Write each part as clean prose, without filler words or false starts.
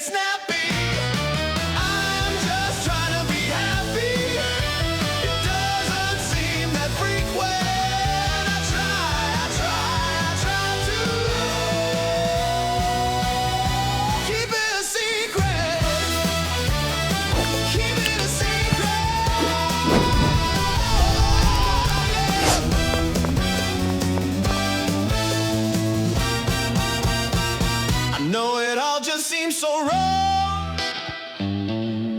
snappy. I'm just trying to be happy. It doesn't seem that frequent. I try to keep it a secret. Keep it a secret. I know it all just seems so wrong.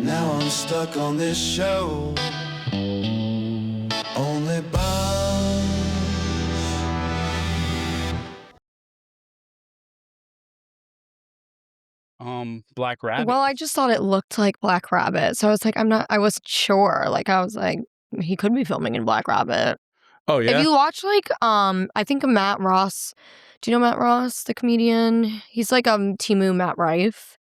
Now I'm stuck on this show. Only bombs. Black Rabbit. Well, I just thought it looked like Black Rabbit. So I was like, I wasn't sure. Like, I was like, he could be filming in Black Rabbit. Oh yeah. If you watch like, I think Matt Ross, do you know Matt Ross, the comedian? He's like Timu Matt Rife.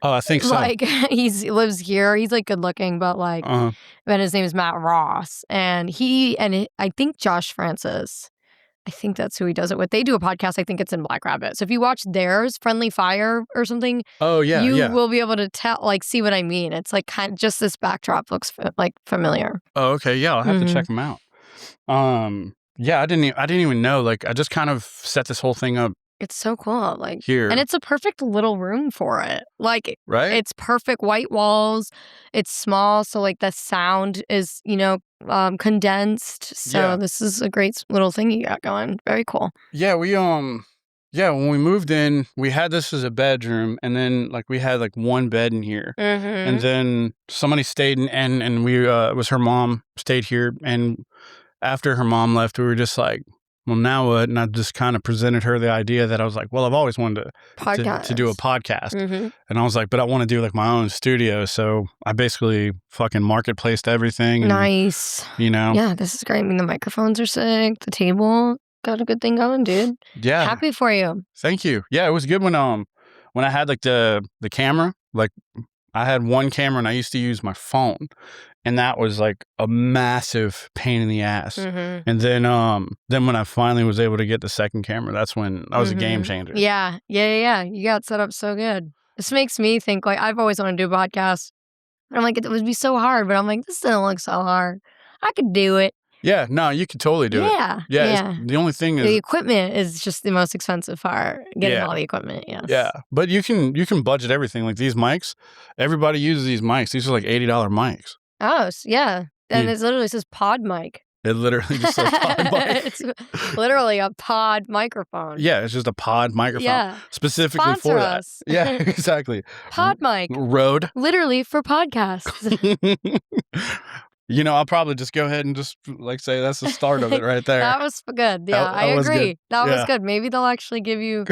Oh, I think so. Like he lives here. He's like good looking, but like, Uh-huh. and his name is Matt Ross, and I think Josh Francis. I think that's who he does it with. They do a podcast. I think it's in Black Rabbit. So if you watch theirs, Friendly Fire or something, Oh yeah. you Yeah. will be able to tell, like, see what I mean. It's like kind of just this backdrop looks like familiar. Oh, okay. Yeah, I'll have to Mhm. check them out. Yeah, I didn't even know. Like, I just kind of set this whole thing up It's so cool. Like, here, and it's a perfect little room for it. Like, right? it's perfect white walls. It's small, so like the sound is, condensed. So Yeah. this is a great little thing you got going. Very cool. Yeah, when we moved in, we had this as a bedroom, and then like we had like one bed in here, Mm-hmm. and then somebody stayed and we it was her mom stayed here, and after her mom left, we were just like, well, now what? And I just kind of presented her the idea that I was like, well, I've always wanted to do a podcast. Mm-hmm. And I was like, but I want to do like my own studio. So I basically fucking marketplaced everything. And, Nice. Yeah, this is great. I mean, the microphones are sick. The table got a good thing going, dude. Yeah. Happy for you. Thank you. Yeah, it was good when I had like the camera. Like I had one camera and I used to use my phone. And that was like a massive pain in the ass. Mm-hmm. And then when I finally was able to get the second camera, that's when I was a game changer. Yeah. You got set up so good. This makes me think, like, I've always wanted to do a podcast. And I'm like, it would be so hard, but I'm like, this doesn't look so hard. I could do it. Yeah, no, you could totally do it. Yeah. The only thing is The equipment is just the most expensive part. Getting Yeah. all the equipment, yes. yeah, but you can budget everything. Like these mics, everybody uses these mics. These are like $80 mics. Oh, yeah. And Yeah. it literally says pod mic. It literally just says pod mic. It's literally a pod microphone. Yeah, it's just a pod microphone Yeah. specifically Sponsor for that. us. Yeah, exactly. Pod mic. Rode. Literally for podcasts. I'll probably just go ahead and just like say that's the start of it right there. That was good. Yeah, That I was agree. good. That was Yeah. good. Maybe they'll actually give you,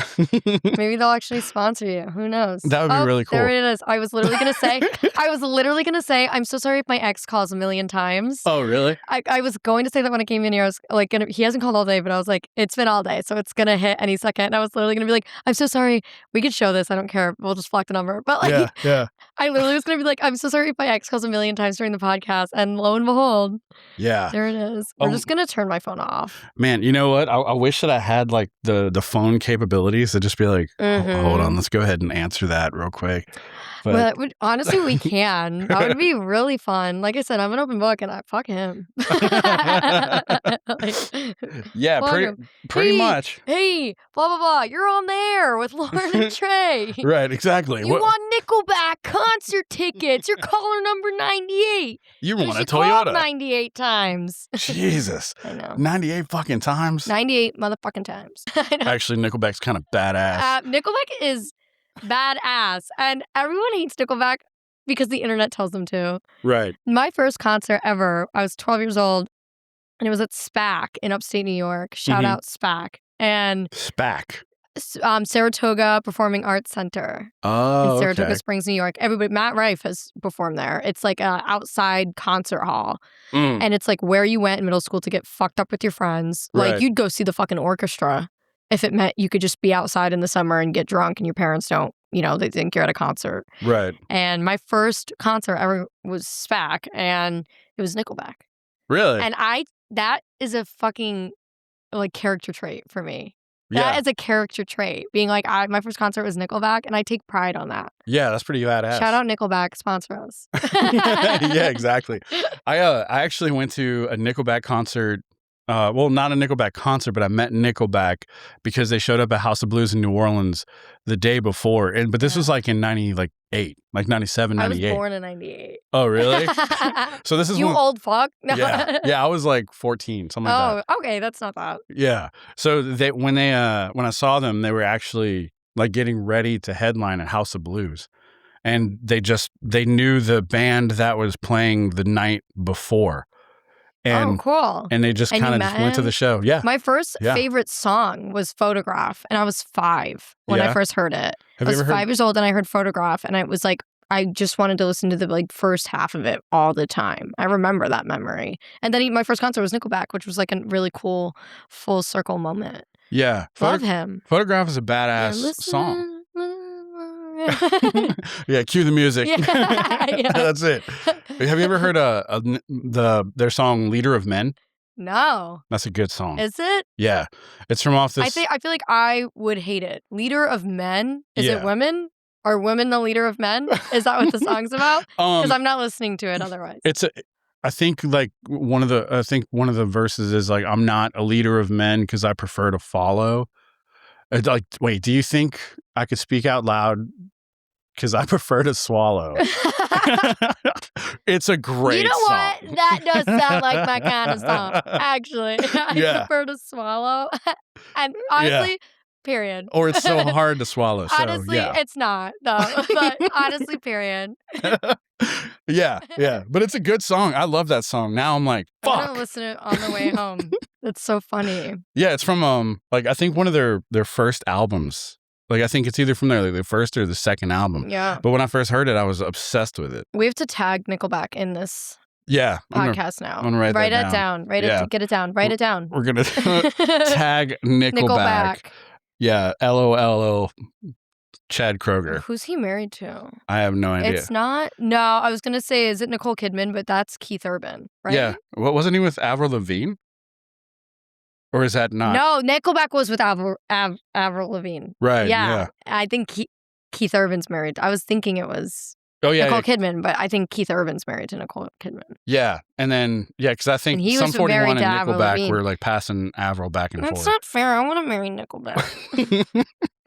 maybe they'll actually sponsor you. Who knows? That would be really cool. There it is. I was literally going to say, I'm so sorry if my ex calls a million times. Oh, really? I was going to say that when I came in here. I was like, he hasn't called all day, but I was like, it's been all day, so it's going to hit any second. And I was literally going to be like, I'm so sorry. We could show this. I don't care. We'll just block the number. But like, Yeah. I literally was going to be like, I'm so sorry if my ex calls a million times during the podcast. And lo and behold, Yeah. there it is. We're Oh. just going to turn my phone off. Man, you know what? I wish that I had like the phone capabilities to just be like, hold on, let's go ahead and answer that real quick. But Honestly, we can. That would be really fun. Like I said, I'm an open book, and I fuck him. yeah, plug pretty him. much. Hey, blah blah blah. You're on there with Lauren and Trey. Right, exactly. You want Nickelback concert tickets? You're caller number 98. You want a You called Toyota? 98 times. Jesus, I know. 98 fucking times. 98 motherfucking times. I know. Actually, Nickelback's kind of badass. Nickelback is badass, and everyone hates Nickelback because the internet tells them to. Right. My first concert ever, I was 12 years old, and it was at SPAC in upstate New York. Shout out SPAC. And SPAC. Saratoga Performing Arts Center Oh, in Saratoga okay. Springs, New York. Matt Rife has performed there. It's like an outside concert hall. Mm. And it's like where you went in middle school to get fucked up with your friends. Right. Like you'd go see the fucking orchestra if it meant you could just be outside in the summer and get drunk and your parents don't, they think you're at a concert. Right. And my first concert ever was SPAC, and it was Nickelback. Really? And that is a fucking like character trait for me. That is a character trait. Being like, my first concert was Nickelback, and I take pride on that. Yeah, that's pretty badass. Shout out Nickelback, sponsor us. Yeah, exactly. I actually went to a Nickelback concert. Well, not a Nickelback concert, but I met Nickelback because they showed up at House of Blues in New Orleans the day before. But this was like in 98, like 97, 98. I was born in 98. Oh, really? So this is you old fuck. No. Yeah, I was like 14, something like that. Oh, okay, that's not bad. Yeah. So when I saw them, they were actually like getting ready to headline at House of Blues. And they knew the band that was playing the night before. And, cool. And they just kind of just went to the show. Yeah. My first favorite song was Photograph, and I was 5 when I first heard it. I was 5 years old, and I heard Photograph, and it was like, I just wanted to listen to the like first half of it all the time. I remember that memory. And then my first concert was Nickelback, which was like a really cool full circle moment. Yeah. Love him. Photograph is a badass song. Yeah, cue the music. Yeah. That's it. Have you ever heard their song "Leader of Men"? No. That's a good song. Is it? Yeah, it's from off this. I feel like I would hate it. Leader of Men. Is it women? Are women the leader of men? Is that what the song's about? Because I'm not listening to it otherwise. I think like one of the verses is like, "I'm not a leader of men because I prefer to follow." It's like, wait, do you think I could speak out loud? Because I prefer to swallow. It's a great song. You know what? That does sound like my kind of song, actually. I prefer to swallow. And honestly, period. Or it's so hard to swallow. So, honestly, it's not, though. But honestly, period. Yeah. But it's a good song. I love that song. Now I'm like, fuck. I'm going to listen to it on the way home. It's so funny. Yeah, it's from, like, I think one of their first albums. Like, I think it's either from their first or the second album. Yeah. But when I first heard it, I was obsessed with it. We have to tag Nickelback in this podcast now. I'm going to write it down. Get it down. Write it down. We're going to tag Nickelback. Yeah, LOLO Chad Kroger. Who's he married to? I have no idea. It's not. No, I was going to say, is it Nicole Kidman? But that's Keith Urban, right? Yeah. Wasn't he with Avril Lavigne? Or is that not? No, Nickelback was with Avril Lavigne. Right. Yeah. I think Keith Urban's married. I was thinking it was Nicole Kidman, but I think Keith Urban's married to Nicole Kidman. Yeah. And then, because I think Sum 41 and Nickelback were like passing Avril back and forth. That's not fair. I want to marry Nickelback.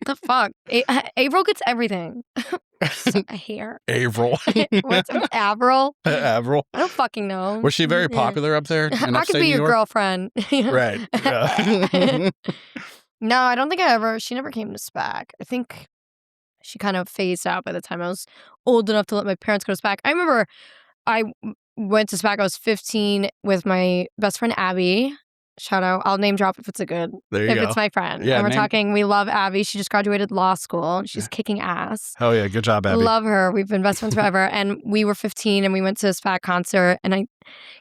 The fuck? Avril gets everything. Hair. Avril. What's Avril? Avril. I don't fucking know. Was she very popular up there? I could be your girlfriend. Right. Yeah. No, I don't think she never came to SPAC. I think she kind of phased out by the time I was old enough to let my parents go to SPAC. I remember I went to SPAC. I was 15 with my best friend, Abby. Shout out. I'll name drop if it's a good. There you go. If it's my friend. Yeah, and we're talking, we love Abby. She just graduated law school. She's kicking ass. Hell yeah. Good job, Abby. Love her. We've been best friends forever. And we were 15 and we went to this SPAC concert. And I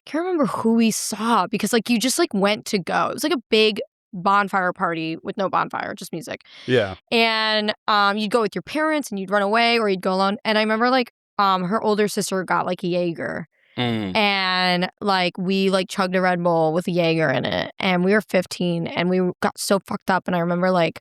can't remember who we saw because like you just like went to go. It was like a big bonfire party with no bonfire, just music. Yeah. And you'd go with your parents and you'd run away or you'd go alone. And I remember like her older sister got like a Jaeger. And like we like chugged a Red Bull with a Jaeger in it, and we were 15 and we got so fucked up. And I remember like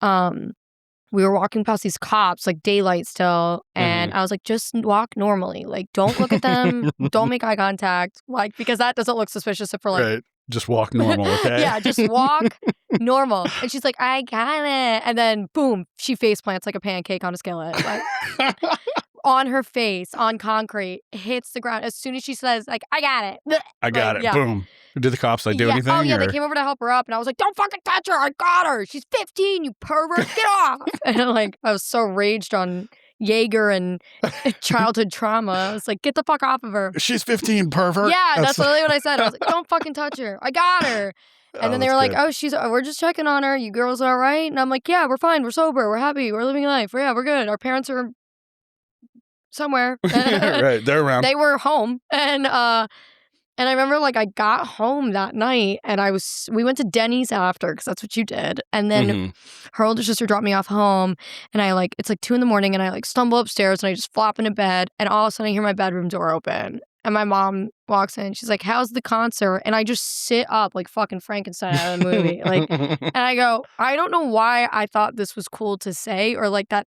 we were walking past these cops, like daylight still, and I was like, just walk normally, like don't look at them, don't make eye contact, like because that doesn't look suspicious if we're like right. Just walk normal, okay? Yeah, just walk normal. And she's like, I got it. And then boom, she face plants like a pancake on a skillet. Like on her face, on concrete, hits the ground. As soon as she says, like, I got it. I got it. Yeah. Boom. Did the cops like do anything? Oh, yeah. Or? They came over to help her up. And I was like, don't fucking touch her. I got her. She's 15, you pervert. Get off. And I was so raged on Jaeger and childhood trauma. I was like, get the fuck off of her. She's 15, pervert. Yeah, that's literally what I said. I was like, don't fucking touch her. I got her. And then they were like, oh, we're just checking on her. You girls all right? And I'm like, yeah, we're fine. We're sober. We're happy. We're living life. Yeah, we're good. Our parents are somewhere. Right. They're around. They were home. And I remember like I got home that night and we went to Denny's after because that's what you did. And then her older sister dropped me off home and it's like 2 a.m. and I like stumble upstairs and I just flop into bed and all of a sudden I hear my bedroom door open And my mom walks in. She's like, how's the concert? And I just sit up like fucking Frankenstein out of the movie. And I go, I don't know why I thought this was cool to say or like that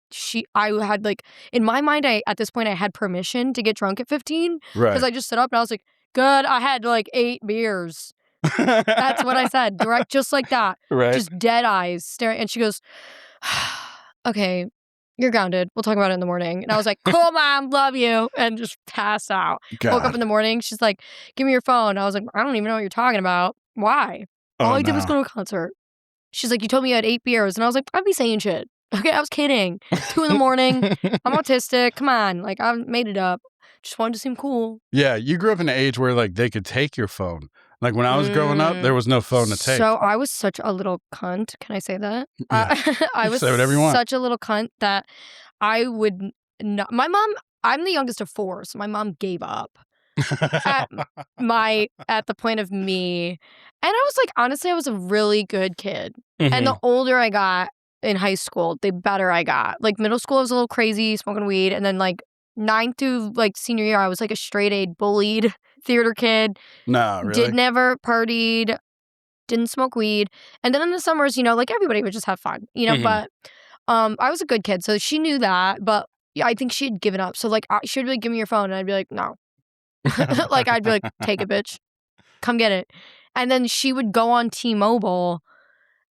I had like, in my mind, at this point, I had permission to get drunk at 15. Because I just stood up and I was like, good. I had like 8 beers. That's what I said. Direct, just like that. Right. Just dead eyes staring. And she goes, okay, you're grounded. We'll talk about it in the morning. And I was like, cool, Mom, love you. And just passed out. God. Woke up in the morning. She's like, give me your phone. I was like, I don't even know what you're talking about. Why? All I did was go to a concert. She's like, you told me you had 8 beers. And I was like, I'd be saying shit. Okay, I was kidding. 2 in the morning. I'm autistic. Come on. Like, I made it up. Just wanted to seem cool. Yeah, you grew up in an age where like they could take your phone. Like when I was growing up, there was no phone to take. So I was such a little cunt. Can I say that? Yeah. I was say whatever you want. Such a little cunt that I would not. My mom, I'm the youngest of 4, so my mom gave up at the point of me. And I was like, honestly, I was a really good kid. And the older I got in high school, the better I got. Like middle school, I was a little crazy, smoking weed. And then like 9th through like senior year, I was like a straight A bullied theater kid. No, really? Never partied, didn't smoke weed. And then in the summers, like everybody would just have fun, but I was a good kid. So she knew that, but I think she had given up. So like she would be like, give me your phone. And I'd be like, no. Like I'd be like, take it, bitch. Come get it. And then she would go on T-Mobile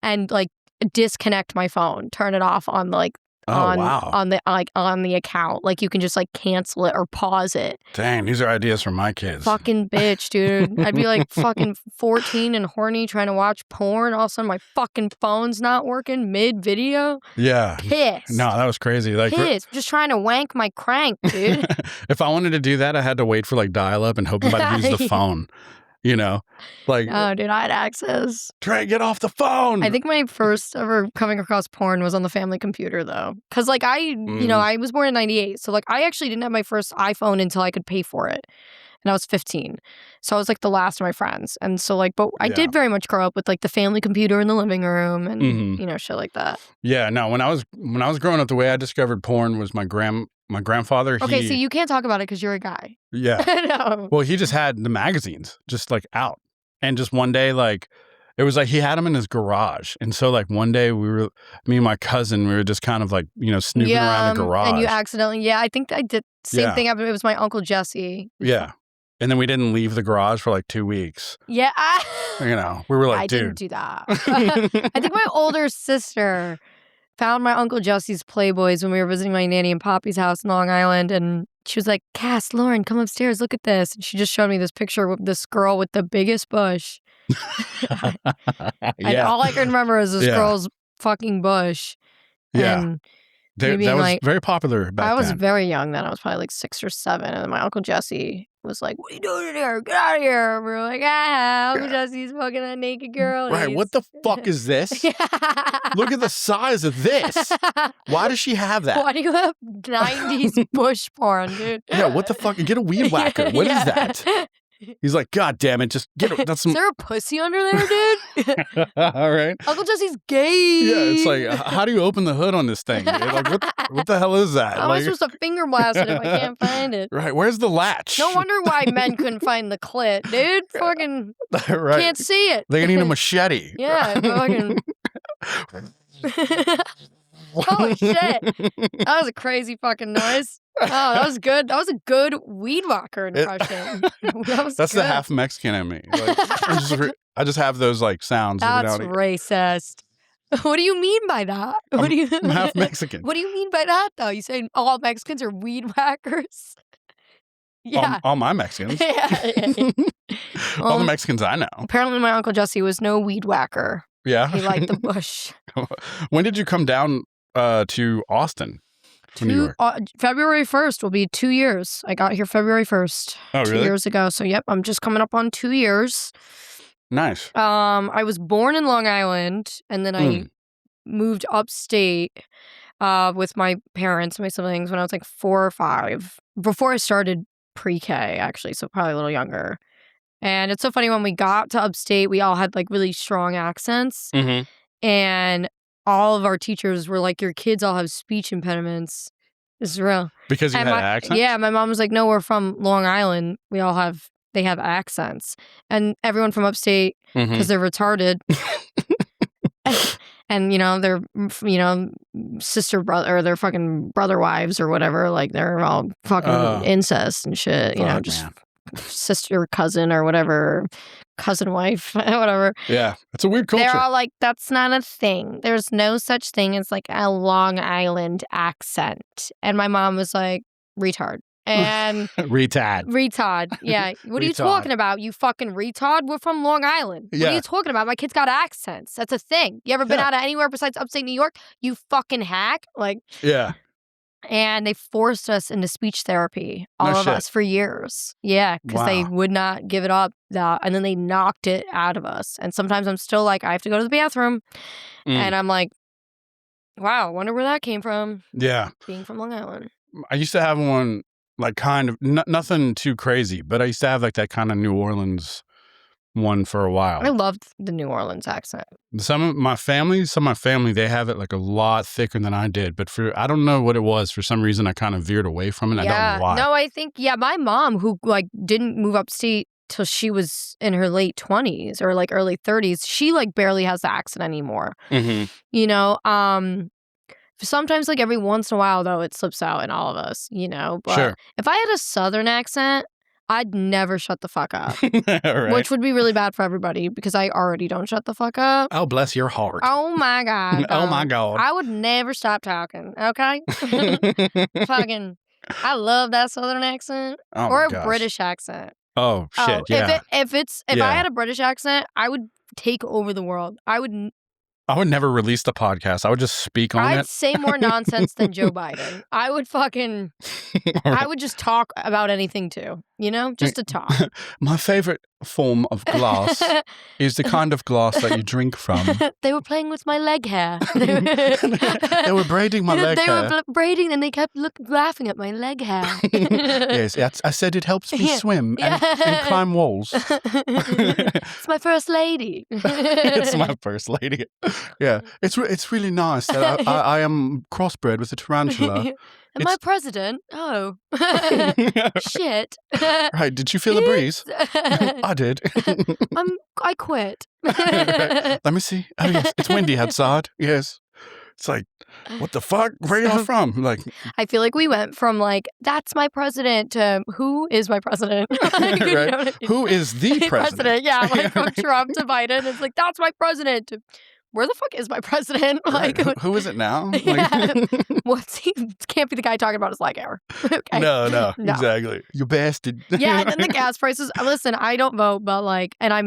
and like disconnect my phone, turn it off on like on the account. Like you can just like cancel it or pause it. Dang, these are ideas from my kids. Fucking bitch, dude. I'd be like fucking 14 and horny trying to watch porn. All of a sudden my fucking phone's not working mid-video. Yeah. Pissed. No, that was crazy. Like pissed. Just trying to wank my crank, dude. If I wanted to do that, I had to wait for like dial-up and hope somebody used the phone. Like, oh, dude, I had access. Trey, get off the phone. I think my first ever coming across porn was on the family computer, though. Because, like, I was born in 98. So, like, I actually didn't have my first iPhone until I could pay for it. And I was 15. So I was, like, the last of my friends. And so, like, but I did very much grow up with, like, the family computer in the living room and, shit like that. Yeah, no, when I was growing up, the way I discovered porn was my grandfather. Okay, so you can't talk about it because you're a guy. Yeah. No. Well, he just had the magazines just like out. And just one day, like, it was like he had them in his garage. And so, like, one day me and my cousin, we were just kind of like, snooping around the garage. And you accidentally, I think I did. Same thing happened. It was my Uncle Jesse. Yeah. And then we didn't leave the garage for like 2 weeks. Yeah. We were like, I dude. didn't do that. I think my older sister found my Uncle Jesse's Playboys when we were visiting my nanny and poppy's house in Long Island. And she was like, Cass, Lauren, come upstairs. Look at this. And she just showed me this picture of this girl with the biggest bush. And all I can remember is this girl's fucking bush. Yeah. And that was like, very popular back then. I was very young then. I was probably like 6 or 7. And my Uncle Jesse was like, what are you doing in here? Get out of here. And we were like, Uncle Jesse's fucking a naked girl. Right. What the fuck is this? Look at the size of this. Why does she have that? Why do you have 90s bush porn, dude? Yeah, what the fuck? Get a weed whacker. What is that? He's like, God damn it, just get it. Is there a pussy under there, dude? All right. Uncle Jesse's gay. Yeah, it's like, how do you open the hood on this thing? Dude? Like, what the hell is that? How am I supposed to finger blast it if I can't find it? Right, where's the latch? No wonder why men couldn't find the clit, dude. Fucking right. Can't see it. They need a machete. Yeah, fucking... Holy shit. That was a crazy fucking noise. Oh, that was good. That was a good weed whacker impression. That's the half Mexican in me. Like, I just have those like sounds. That's racist. What do you mean by that? What do you I'm half Mexican. What do you mean by that though? You say all Mexicans are weed whackers? Yeah. All my Mexicans. All the Mexicans I know. Apparently my Uncle Jesse was no weed whacker. Yeah. He liked the bush. When did you come down to Austin? New York? February 1st will be 2 years. I got here February 1st. Oh, really? 2 years ago. So, yep, I'm just coming up on 2 years. Nice. I was born in Long Island, and then I moved upstate with my parents, my siblings, when I was like 4 or 5. Before I started pre-K, actually, so probably a little younger. And it's so funny, when we got to upstate, we all had like really strong accents. And all of our teachers were like, your kids all have speech impediments. This is real. Because you And had accents? Yeah, my mom was like, no, we're from Long Island. They have accents. And everyone from upstate, because they're retarded. And, they're, brother, or their fucking brother wives or whatever. Like, they're all fucking incest and shit. Just sister, cousin, or whatever. Cousin wife, whatever. Yeah. It's a weird culture. They're all like, that's not a thing. There's no such thing as like a Long Island accent. And my mom was like, retard. And retard. Yeah. What are you talking about? You fucking retard? We're from Long Island. What are you talking about? My kid's got accents. That's a thing. You ever been out of anywhere besides upstate New York? You fucking hack. Like, yeah. And they forced us into speech therapy, all of us, for years. Yeah, because they would not give it up. And then they knocked it out of us. And sometimes I'm still like, I have to go to the bathroom. And I'm like, wow, I wonder where that came from. Yeah. Being from Long Island. I used to have one, like, kind of, nothing too crazy, but I used to have, like, that kind of New Orleans one for a while. I loved the New Orleans accent. Some of my family, they have it like a lot thicker than I did. But I don't know what it was. For some reason, I kind of veered away from it. Yeah. I don't know why. No, I think, my mom, who like didn't move upstate till she was in her late 20s or like early 30s, she like barely has the accent anymore. Sometimes like every once in a while, though, it slips out in all of us, But if I had a Southern accent, I'd never shut the fuck up. Right. Which would be really bad for everybody because I already don't shut the fuck up. Oh, bless your heart. Oh, my God. Oh, my God. I would never stop talking, okay? Fucking, I love that Southern accent. Oh, or a gosh. British accent. Oh, shit, yeah. If I had a British accent, I would take over the world. I would never release the podcast. I would just speak on it. I'd say more nonsense than Joe Biden. I would fucking... I would just talk about anything, too. Just to talk. My favorite form of glass is the kind of glass that you drink from. They were playing with my leg hair. They were braiding my leg hair. They were braiding and they kept laughing at my leg hair. Yes, I said it helps me swim and climb walls. It's my first lady. It's my first lady. Yeah, it's really nice that I am crossbred with a tarantula. Am I president? Oh. Shit. Right, did you feel the breeze? I did. I quit. Let me see. Oh, yes, it's windy outside. Yes. It's like, what the fuck? Where are you from? Like, I feel like we went from like, that's my president to who is my president? Like, right? Who is the president? Yeah, like from Trump to Biden. It's like, that's my president to... Where the fuck is my president? Like, right. Who is it now? Yeah. Can't be the guy talking about his leg hair. Okay. No, exactly. You bastard. Yeah, and then the gas prices. Listen, I don't vote, but like, and I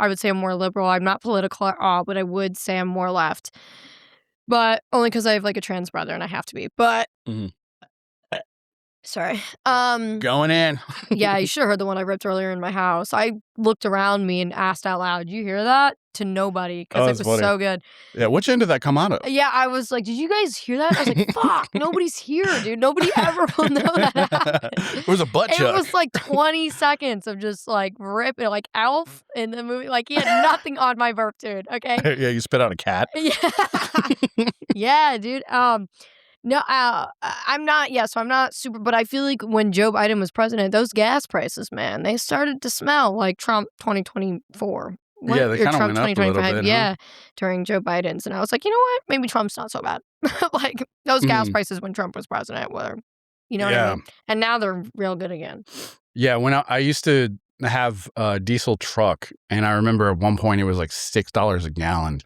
would say I'm more liberal. I'm not political at all, but I would say I'm more left. But only because I have like a trans brother and I have to be. But sorry. Going in. Yeah, you should have heard the one I ripped earlier in my house. I looked around me and asked out loud, "Did you hear that?" To nobody because it was funny. So good. Yeah, which end did that come out of? Yeah, I was like, "Did you guys hear that?" I was like, "Fuck, nobody's here, dude. Nobody ever will know that." It was a butt chuck. It was like 20 seconds of just like ripping, like Elf in the movie. Like he had nothing on my burp, dude. Okay. Yeah, you spit out a cat. Yeah. Yeah, dude. No, I'm not. Yeah, so I'm not super. But I feel like when Joe Biden was president, those gas prices, man, they started to smell like Trump 2024. Yeah, they kind of went up a little bit. Yeah, during Joe Biden's, and I was like, you know what? Maybe Trump's not so bad. Like those gas prices when Trump was president were, what I mean? And now they're real good again. Yeah, when I used to have a diesel truck, and I remember at one point it was like $6 a gallon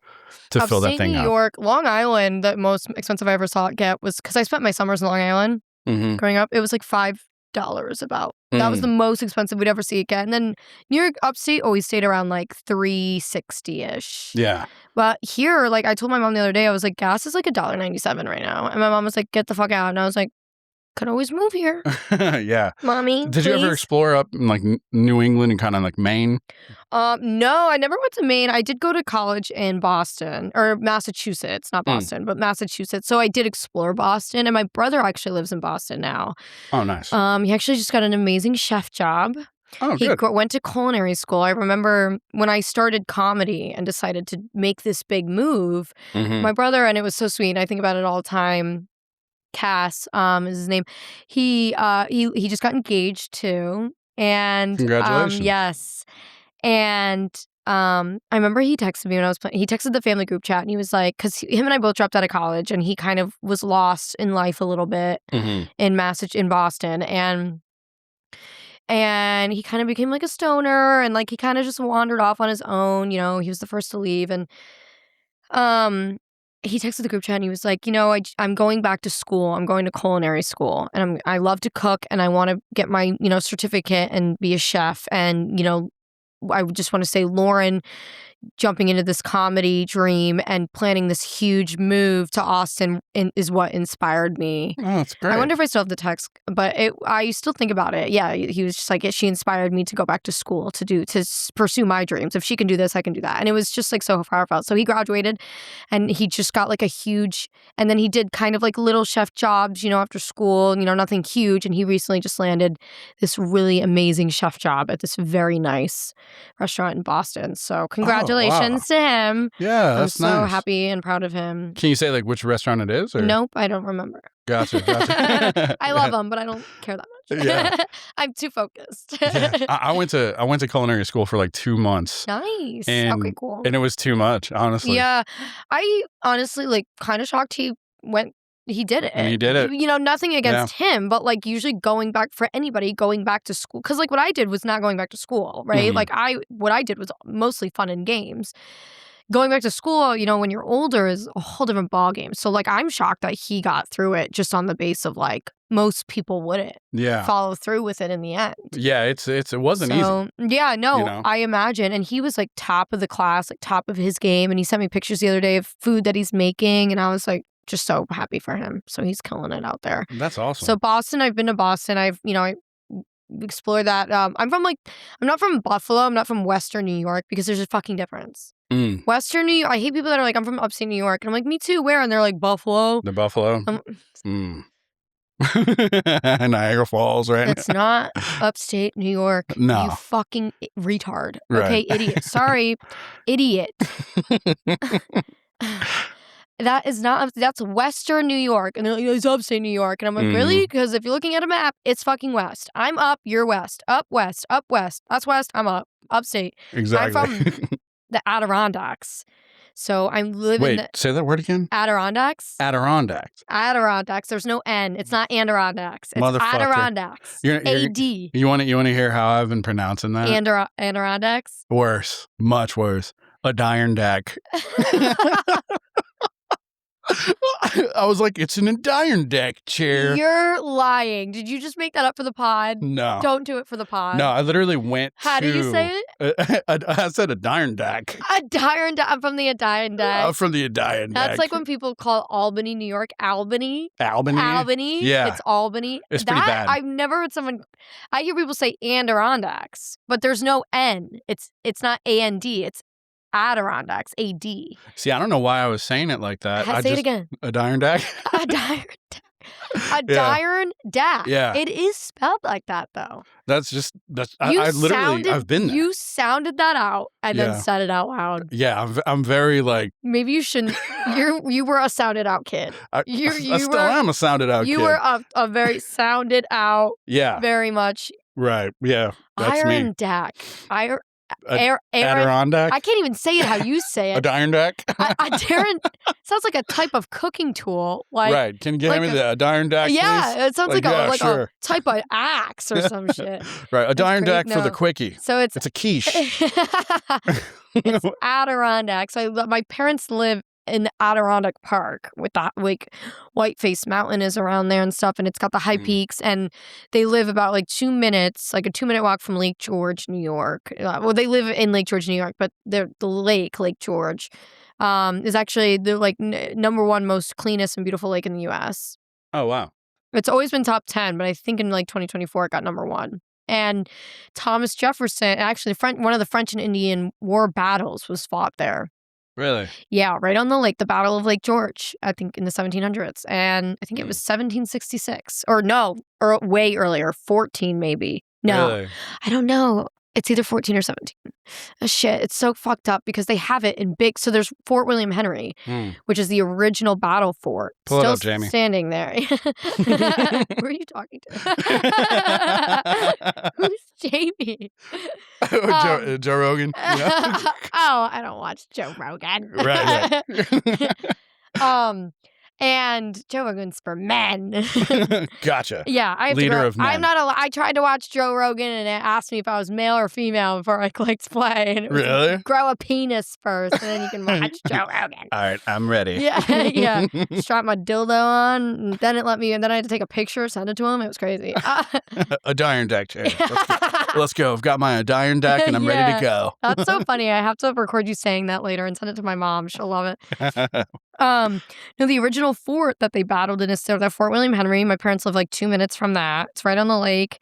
to fill that thing up. New York, Long Island, the most expensive I ever saw it get was because I spent my summers in Long Island growing up. It was like $5 about. That was the most expensive we'd ever see it get. And then New York upstate always stayed around like $3.60-ish. Yeah. But here, like I told my mom the other day, I was like, gas is like $1.97 right now. And my mom was like, get the fuck out. And I was like, could always move here. Yeah. Mommy, Did you ever explore up in like New England and kind of like Maine? No, I never went to Maine. I did go to college in Boston or Massachusetts, not Boston, but Massachusetts. So I did explore Boston, and my brother actually lives in Boston now. Oh, nice. He actually just got an amazing chef job. Oh, he good. went to culinary school. I remember when I started comedy and decided to make this big move, my brother, and it was so sweet, and I think about it all the time. Cass, is his name. He just got engaged too. And Congratulations. yes. And I remember he texted me when I was playing. He texted the family group chat and he was like, because him and I both dropped out of college and he kind of was lost in life a little bit in Boston. And he kind of became like a stoner and like he kind of just wandered off on his own. You know, he was the first to leave. And he texted the group chat and he was like, you know, I'm going back to school. I'm going to culinary school and I love to cook and I want to get my, you know, certificate and be a chef. And, you know, I just want to say Lauren jumping into this comedy dream and planning this huge move to Austin is what inspired me. Oh, that's great. I wonder if I still have the text, but I still think about it. Yeah, he was just like, she inspired me to go back to school to pursue my dreams. If she can do this, I can do that. And it was just like so heartfelt. So he graduated and he just got like a huge, and then he did kind of like little chef jobs, you know, after school, you know, nothing huge. And he recently just landed this really amazing chef job at this very nice restaurant in Boston. So congratulations to him. Yeah, I'm so happy and proud of him. Can you say like which restaurant it is? Or? Nope, I don't remember. Gotcha. I love him, but I don't care that much. Yeah. I'm too focused. Yeah. I went to culinary school for like 2 months. Nice. And, okay, cool. And it was too much, honestly. Yeah. I honestly like kind of shocked he did it. And he did it. You know, nothing against him, but like usually going back to school. Because like what I did was not going back to school, right? Like what I did was mostly fun and games. Going back to school, you know, when you're older is a whole different ballgame. So like I'm shocked that he got through it just on the base of like most people wouldn't follow through with it in the end. Yeah, it wasn't easy. Yeah, no, you know? I imagine. And he was like top of the class, like top of his game. And he sent me pictures the other day of food that he's making. And I was like, just so happy for him. So he's killing it out there. That's awesome. So Boston, I've been to Boston. I explored that. I'm not from Buffalo. I'm not from Western New York because there's a fucking difference. Western New York, I hate people that are like, I'm from upstate New York. And I'm like, me too. Where? And they're like, Buffalo. The Buffalo? Niagara Falls, right? That's not upstate New York. No. You fucking retard. Right. Okay, idiot. Sorry, idiot. That's Western New York. And they're like, it's upstate New York. And I'm like, really? Because if you're looking at a map, it's fucking west. I'm up, you're west. Up west, up west. That's west, I'm up. Upstate. Exactly. I'm from the Adirondacks. So I'm living say that word again? Adirondacks? Adirondacks. Adirondacks. There's no N. It's not Adirondacks. It's Motherfucker. Adirondacks. A-D. You want to hear how I've been pronouncing that? Adirondacks? Worse. Much worse. Adirondack. I was like, it's an Adirondack chair. You're lying. Did you just make that up for the pod? No. Don't do it for the pod. No, I literally went How do you say it? I said Adirondack. Adirondack. I'm from the Adirondack. I'm from the Adirondack. That's like when people call Albany, New York, Albany. Albany? Albany. Yeah. It's Albany. It's pretty bad. I've never heard someone... I hear people say Adirondacks, but there's no N. It's not A-N-D. It's Adirondacks, A-D. See, I don't know why I was saying it like that. Say it again. Adirondack. Adirondack. Adirondack. Yeah. It is spelled like that, though. I've been there. You sounded that out and then said it out loud. Yeah, I'm very like... Maybe you shouldn't... You were a sounded out kid. I still am a sounded out kid. You were a very sounded out. Yeah. Very much. Right. Yeah. That's me. Adirondack. Adirondack? I can't even say it how you say it. Adirondack? Sounds like a type of cooking tool. Like, right. Can you hand me the Adirondack, yeah, please? It sounds like a type of axe or some shit. Right. Adirondack for the quickie. So it's a quiche. It's Adirondack. So my parents live in the Adirondack Park with the Whiteface Mountain is around there and stuff, and it's got the high peaks, and they live about like 2 minutes, like a 2-minute walk from Lake George, New York. Well, they live in Lake George, New York, but the Lake George, is actually the like number one most cleanest and beautiful lake in the U.S. Oh wow! It's always been top 10, but I think in like 2024 it got number 1. And Thomas Jefferson, actually, one of the French and Indian War battles was fought there. Really? Yeah, right on the lake, the Battle of Lake George, I think in the 1700s. And I think it was 1766. Or no, or way earlier, 14 maybe. No, really? I don't know. It's either 14 or 17. Shit, it's so fucked up because they have it in big. So there's Fort William Henry, which is the original battle fort. Pull still it up, Jamie. Standing there. Who are you talking to? Who's Jamie? Joe Rogan. You know? Oh, I don't watch Joe Rogan. Right. And Joe Rogan's for men. Gotcha. Yeah, I have Leader to grow, of men. I'm not. I tried to watch Joe Rogan, and it asked me if I was male or female before I clicked play. And it was Really? grow a penis first, and then you can watch Joe Rogan. All right, I'm ready. Yeah. Strap my dildo on, and then it let me. And then I had to take a picture, send it to him. It was crazy. Adirondack chair. Let's go. I've got my Adirondack, and I'm ready to go. That's so funny. I have to record you saying that later and send it to my mom. She'll love it. No, the original fort that they battled in is still at Fort William Henry. My parents live like 2 minutes from that. It's right on the lake.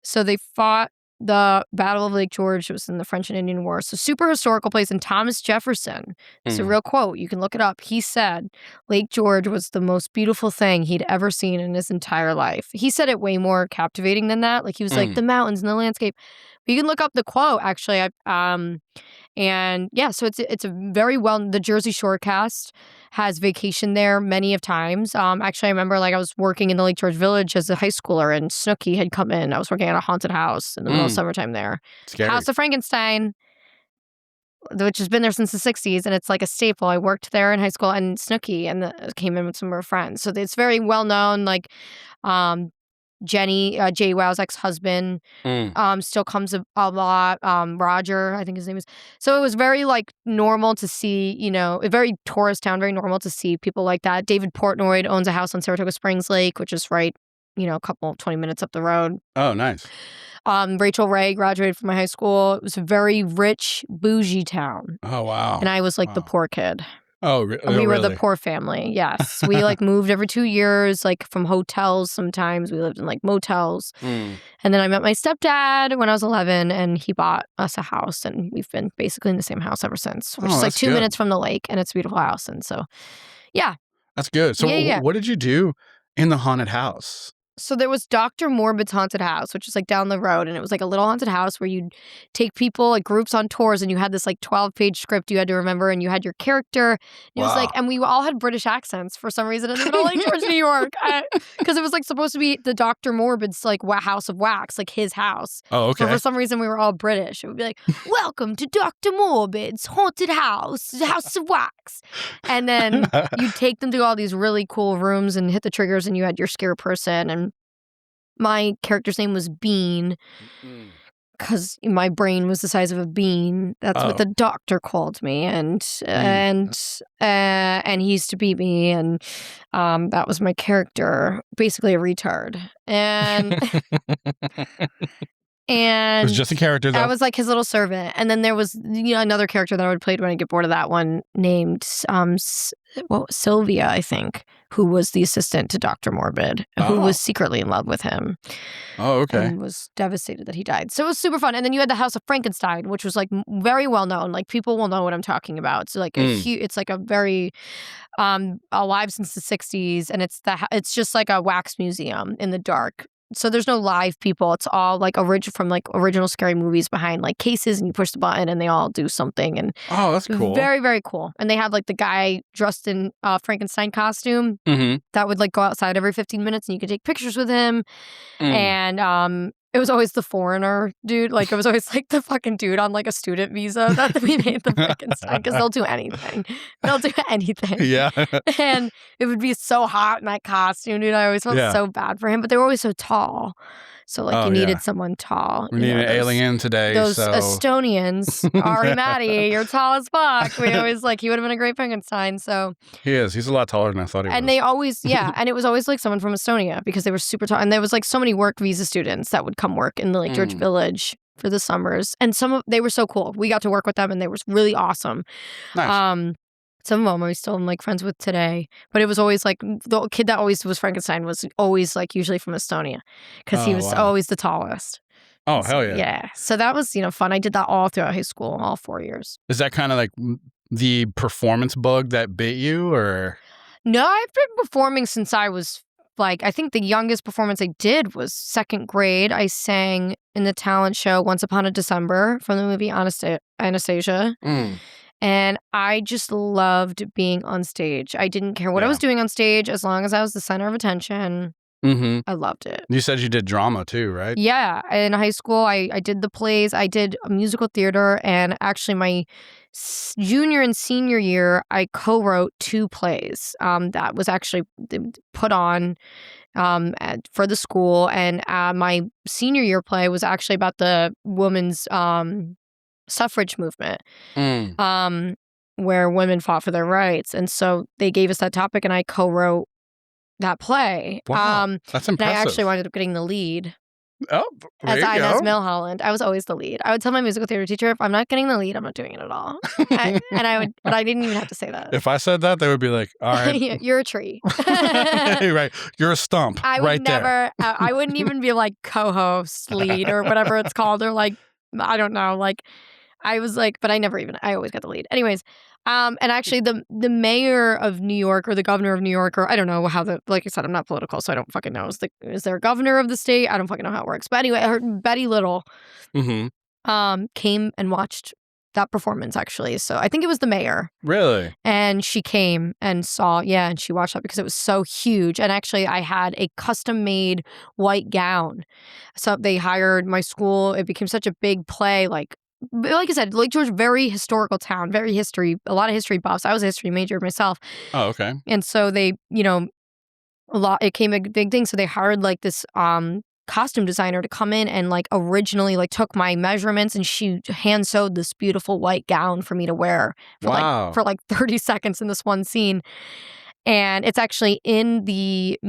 So they fought the Battle of Lake George. It was in the French and Indian War. So super historical place. And Thomas Jefferson, it's a real quote. You can look it up. He said Lake George was the most beautiful thing he'd ever seen in his entire life. He said it way more captivating than that. Like he was like the mountains and the landscape. But you can look up the quote actually. And yeah, so it's a very the Jersey Shore cast has vacation there many of times. Actually, I remember like I was working in the Lake George Village as a high schooler, and Snooki had come in. I was working at a haunted house in the middle of summertime there. Scary. House of Frankenstein, which has been there since the 60s, and it's like a staple. I worked there in high school, and Snooki came in with some of her friends. So it's very well known. Like Jenny, Jay Wow's ex-husband, still comes a lot. Roger, I think his name is. So it was very like normal to see, a very tourist town, very normal to see people like that. David Portnoy owns a house on Saratoga Springs Lake, which is right, a couple 20 minutes up the road. Oh, nice. Rachel Ray graduated from my high school. It was a very rich, bougie town. Oh, wow. And I was like the poor kid. Oh, we were the poor family. Yes. We like moved every 2 years, like from hotels sometimes. We lived in like motels. And then I met my stepdad when I was 11, and he bought us a house, and we've been basically in the same house ever since, which is like 2 minutes from the lake, and it's a beautiful house. And so, yeah. That's good. So what did you do in the haunted house? So there was Dr. Morbid's haunted house, which is like down the road. And it was like a little haunted house where you'd take people, like groups on tours, and you had this like 12-page script you had to remember, and you had your character. It was like, and we all had British accents for some reason in the middle of Lake George, New York. Because it was like supposed to be the Dr. Morbid's like house of wax, like his house. Oh, okay. So for some reason we were all British. It would be like, welcome to Dr. Morbid's haunted house, house of wax. And then you'd take them to all these really cool rooms and hit the triggers, and you had your scare person. And my character's name was Bean because my brain was the size of a bean. That's what the doctor called me, and he used to beat me, and that was my character, basically a retard, and it was just a character, though. I was like his little servant, and then there was another character that I would play when I get bored of that one, named Sylvia, I think, who was the assistant to Dr. Morbid, who was secretly in love with him. Oh, okay. And was devastated that he died. So it was super fun. And then you had the House of Frankenstein, which was like very well known. Like people will know what I'm talking about. It's like it's like a very alive since the 60s, and it's just like a wax museum in the dark. So there's no live people. It's all like original scary movies behind like cases, and you push the button and they all do something. And that's cool. Very, very cool. And they had like the guy dressed in Frankenstein costume that would like go outside every 15 minutes, and you could take pictures with him. And it was always the foreigner dude. Like it was always like the fucking dude on like a student visa that we made the Frankenstein, because they'll do anything. They'll do anything. Yeah. And it would be so hot in that costume, dude. I always felt so bad for him, but they were always so tall. So like you needed someone tall. We need an alien today. Those Estonians, Ari Matty, you're tall as fuck. We always he would have been a great Frankenstein. So he is. He's a lot taller than I thought he was. And they always, and it was always like someone from Estonia, because they were super tall. And there was like so many work visa students that would come work in the Lake George Village for the summers. And they were so cool. We got to work with them, and they were really awesome. Nice. Some of them I'm still like friends with today, but it was always like the kid that always was Frankenstein was always like usually from Estonia, because he was always the tallest. Oh, hell yeah. Yeah. So that was, fun. I did that all throughout high school, all 4 years. Is that kind of like the performance bug that bit you, or? No, I've been performing since I was like, I think the youngest performance I did was 2nd grade. I sang in the talent show Once Upon a December from the movie Anastasia. And I just loved being on stage. I didn't care what I was doing on stage as long as I was the center of attention. I loved it. You said you did drama too, right? Yeah. In high school, I did the plays. I did musical theater. And actually, my junior and senior year, I co-wrote 2 plays that was actually put on for the school. And my senior year play was actually about the women's suffrage movement, where women fought for their rights. And so they gave us that topic, and I co-wrote that play. Wow, that's impressive. And I actually wounded up getting the lead. Oh, there you go. As Milholland. I was always the lead. I would tell my musical theater teacher, if I'm not getting the lead, I'm not doing it at all. But I didn't even have to say that. If I said that, they would be like, all right. You're a tree. Right. You're a stump. I would right never, there. I wouldn't even be like co-host lead or whatever it's called. Or like, I don't know. Like, I was like, but I always got the lead. Anyways, and actually the mayor of New York or the governor of New York, or I don't know how like I said, I'm not political, so I don't fucking know. Is there a governor of the state? I don't fucking know how it works. But anyway, I heard Betty Little came and watched that performance, actually. So I think it was the mayor. Really? And she came and saw, and she watched that because it was so huge. And actually, I had a custom-made white gown. So they hired my school. It became such a big play, like I said, Lake George, very historical town, very a lot of history buffs. I was a history major myself. Oh, okay. And so they, it came a big thing. So they hired like this costume designer to come in and like originally like took my measurements, and she hand sewed this beautiful white gown for me to wear for like 30 seconds in this one scene. And it's actually in the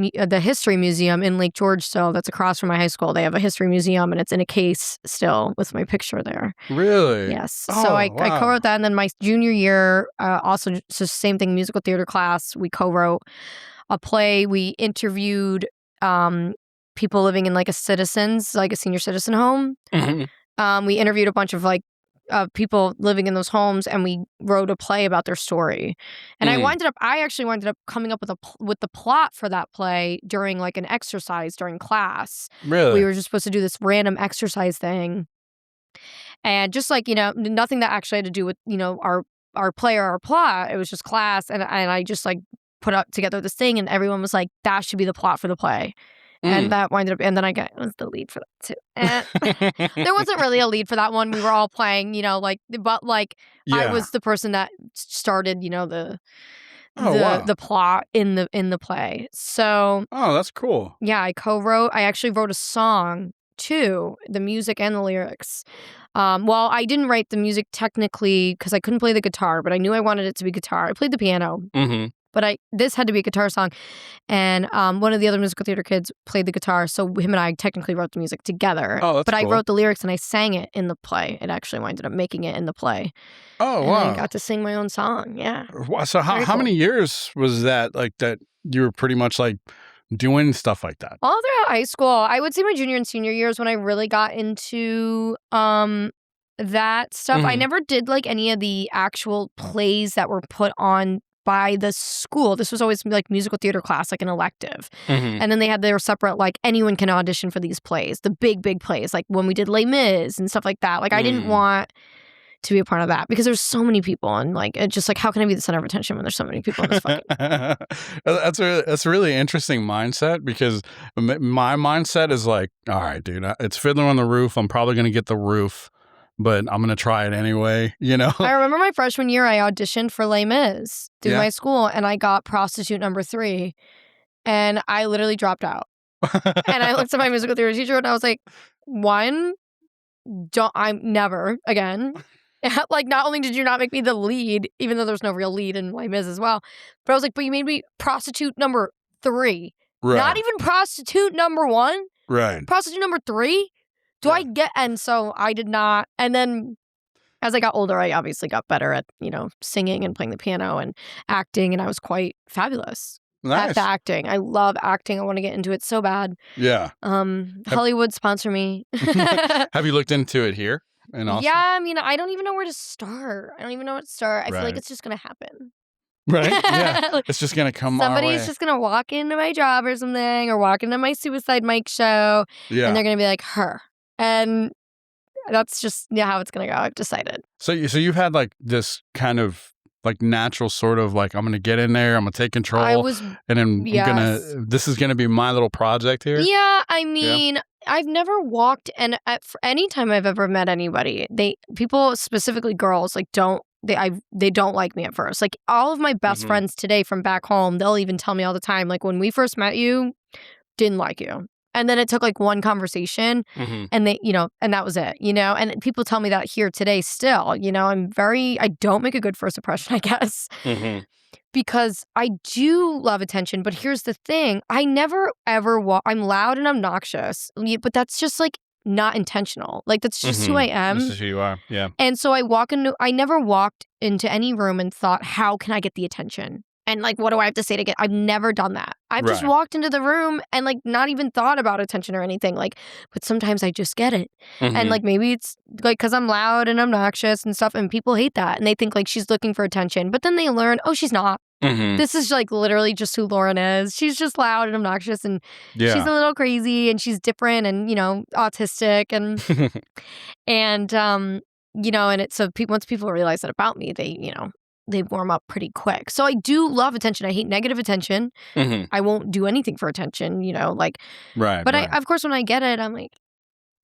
history museum in Lake George still. That's across from my high school. They have a history museum, and it's in a case still with my picture there. Really? Yes. Oh, so I wow. co-wrote that. And then my junior year, also just same thing, musical theater class, we co-wrote a play. We interviewed people living in like a senior citizen home. We interviewed a bunch of like people living in those homes, and we wrote a play about their story. And I actually wound up coming up with the plot for that play during like an exercise during class. Really? We were just supposed to do this random exercise thing, and just like nothing that actually had to do with our play or our plot. It was just class, and I just like put up together this thing, and everyone was like, that should be the plot for the play. And that winded up, and then I was the lead for that too. And there wasn't really a lead for that one. We were all playing, I was the person that started, the plot in the play. So that's cool. Yeah, I actually wrote a song too, the music and the lyrics. Well, I didn't write the music technically because I couldn't play the guitar, but I knew I wanted it to be guitar. I played the piano. But this had to be a guitar song. And one of the other musical theater kids played the guitar, so him and I technically wrote the music together. Oh, that's But cool. I wrote the lyrics and I sang it in the play. It actually ended up making it in the play. Oh, and wow. I got to sing my own song, yeah. So how many years was that, like, that you were pretty much, like, doing stuff like that? All throughout high school. I would say my junior and senior years when I really got into that stuff. I never did, like, any of the actual plays that were put on by the school. This was always like musical theater class, like an elective. And then they had their separate, like, anyone can audition for these plays, the big plays, like when we did Les Mis and stuff like that. Like, I didn't want to be a part of that because there's so many people, and like, it's just like, how can I be the center of attention when there's so many people in this fucking That's a really interesting mindset, because my mindset is like, all right, dude, it's Fiddler on the Roof. I'm probably going to get the roof, but I'm going to try it anyway, I remember my freshman year, I auditioned for Les Mis through my school, and I got prostitute number 3, and I literally dropped out. And I looked at my musical theater teacher, and I was like, I'm never again. Like, not only did you not make me the lead, even though there's no real lead in Les Mis as well, but I was like, but you made me prostitute number 3. Right. Not even prostitute number 1. Right. Prostitute number 3. And so I did not. And then as I got older, I obviously got better at, singing and playing the piano and acting. And I was quite fabulous at the acting. I love acting. I want to get into it so bad. Yeah. Hollywood, sponsor me. Have you looked into it here in Austin? Yeah. I mean, I don't even know where to start. I feel like it's just going to happen. Right? Yeah. It's just going to come our way. Somebody's just going to walk into my job or something, or walk into my Suicide Mike show, and they're going to be like, her. And that's just how it's going to go. I've decided. So you've had like this kind of like natural sort of like, I'm going to get in there, I'm going to take control, and then this is going to be my little project here. Yeah, I mean, I've never walked, and any time I've ever met anybody, people, specifically girls, like they don't like me at first. Like all of my best friends today from back home, they'll even tell me all the time, like, when we first met you, didn't like you. And then it took like one conversation and they, and that was it, and people tell me that here today still, I don't make a good first impression, I guess, because I do love attention. But here's the thing. I never ever I'm loud and obnoxious, but that's just like not intentional. Like that's just who I am. This is who you are. Yeah. And so I never walked into any room and thought, how can I get the attention? And like, what do I have to say to get? I've never done that. I've just walked into the room and like not even thought about attention or anything. Like, but sometimes I just get it. And like maybe it's like because I'm loud and obnoxious and stuff, and people hate that and they think like she's looking for attention. But then they learn, oh, she's not. This is like literally just who Lauren is. She's just loud and obnoxious, and she's a little crazy, and she's different, and autistic, and and and it's so once people realize that about me, they warm up pretty quick. So I do love attention. I hate negative attention. I won't do anything for attention, like. Right. But of course, when I get it, I'm like,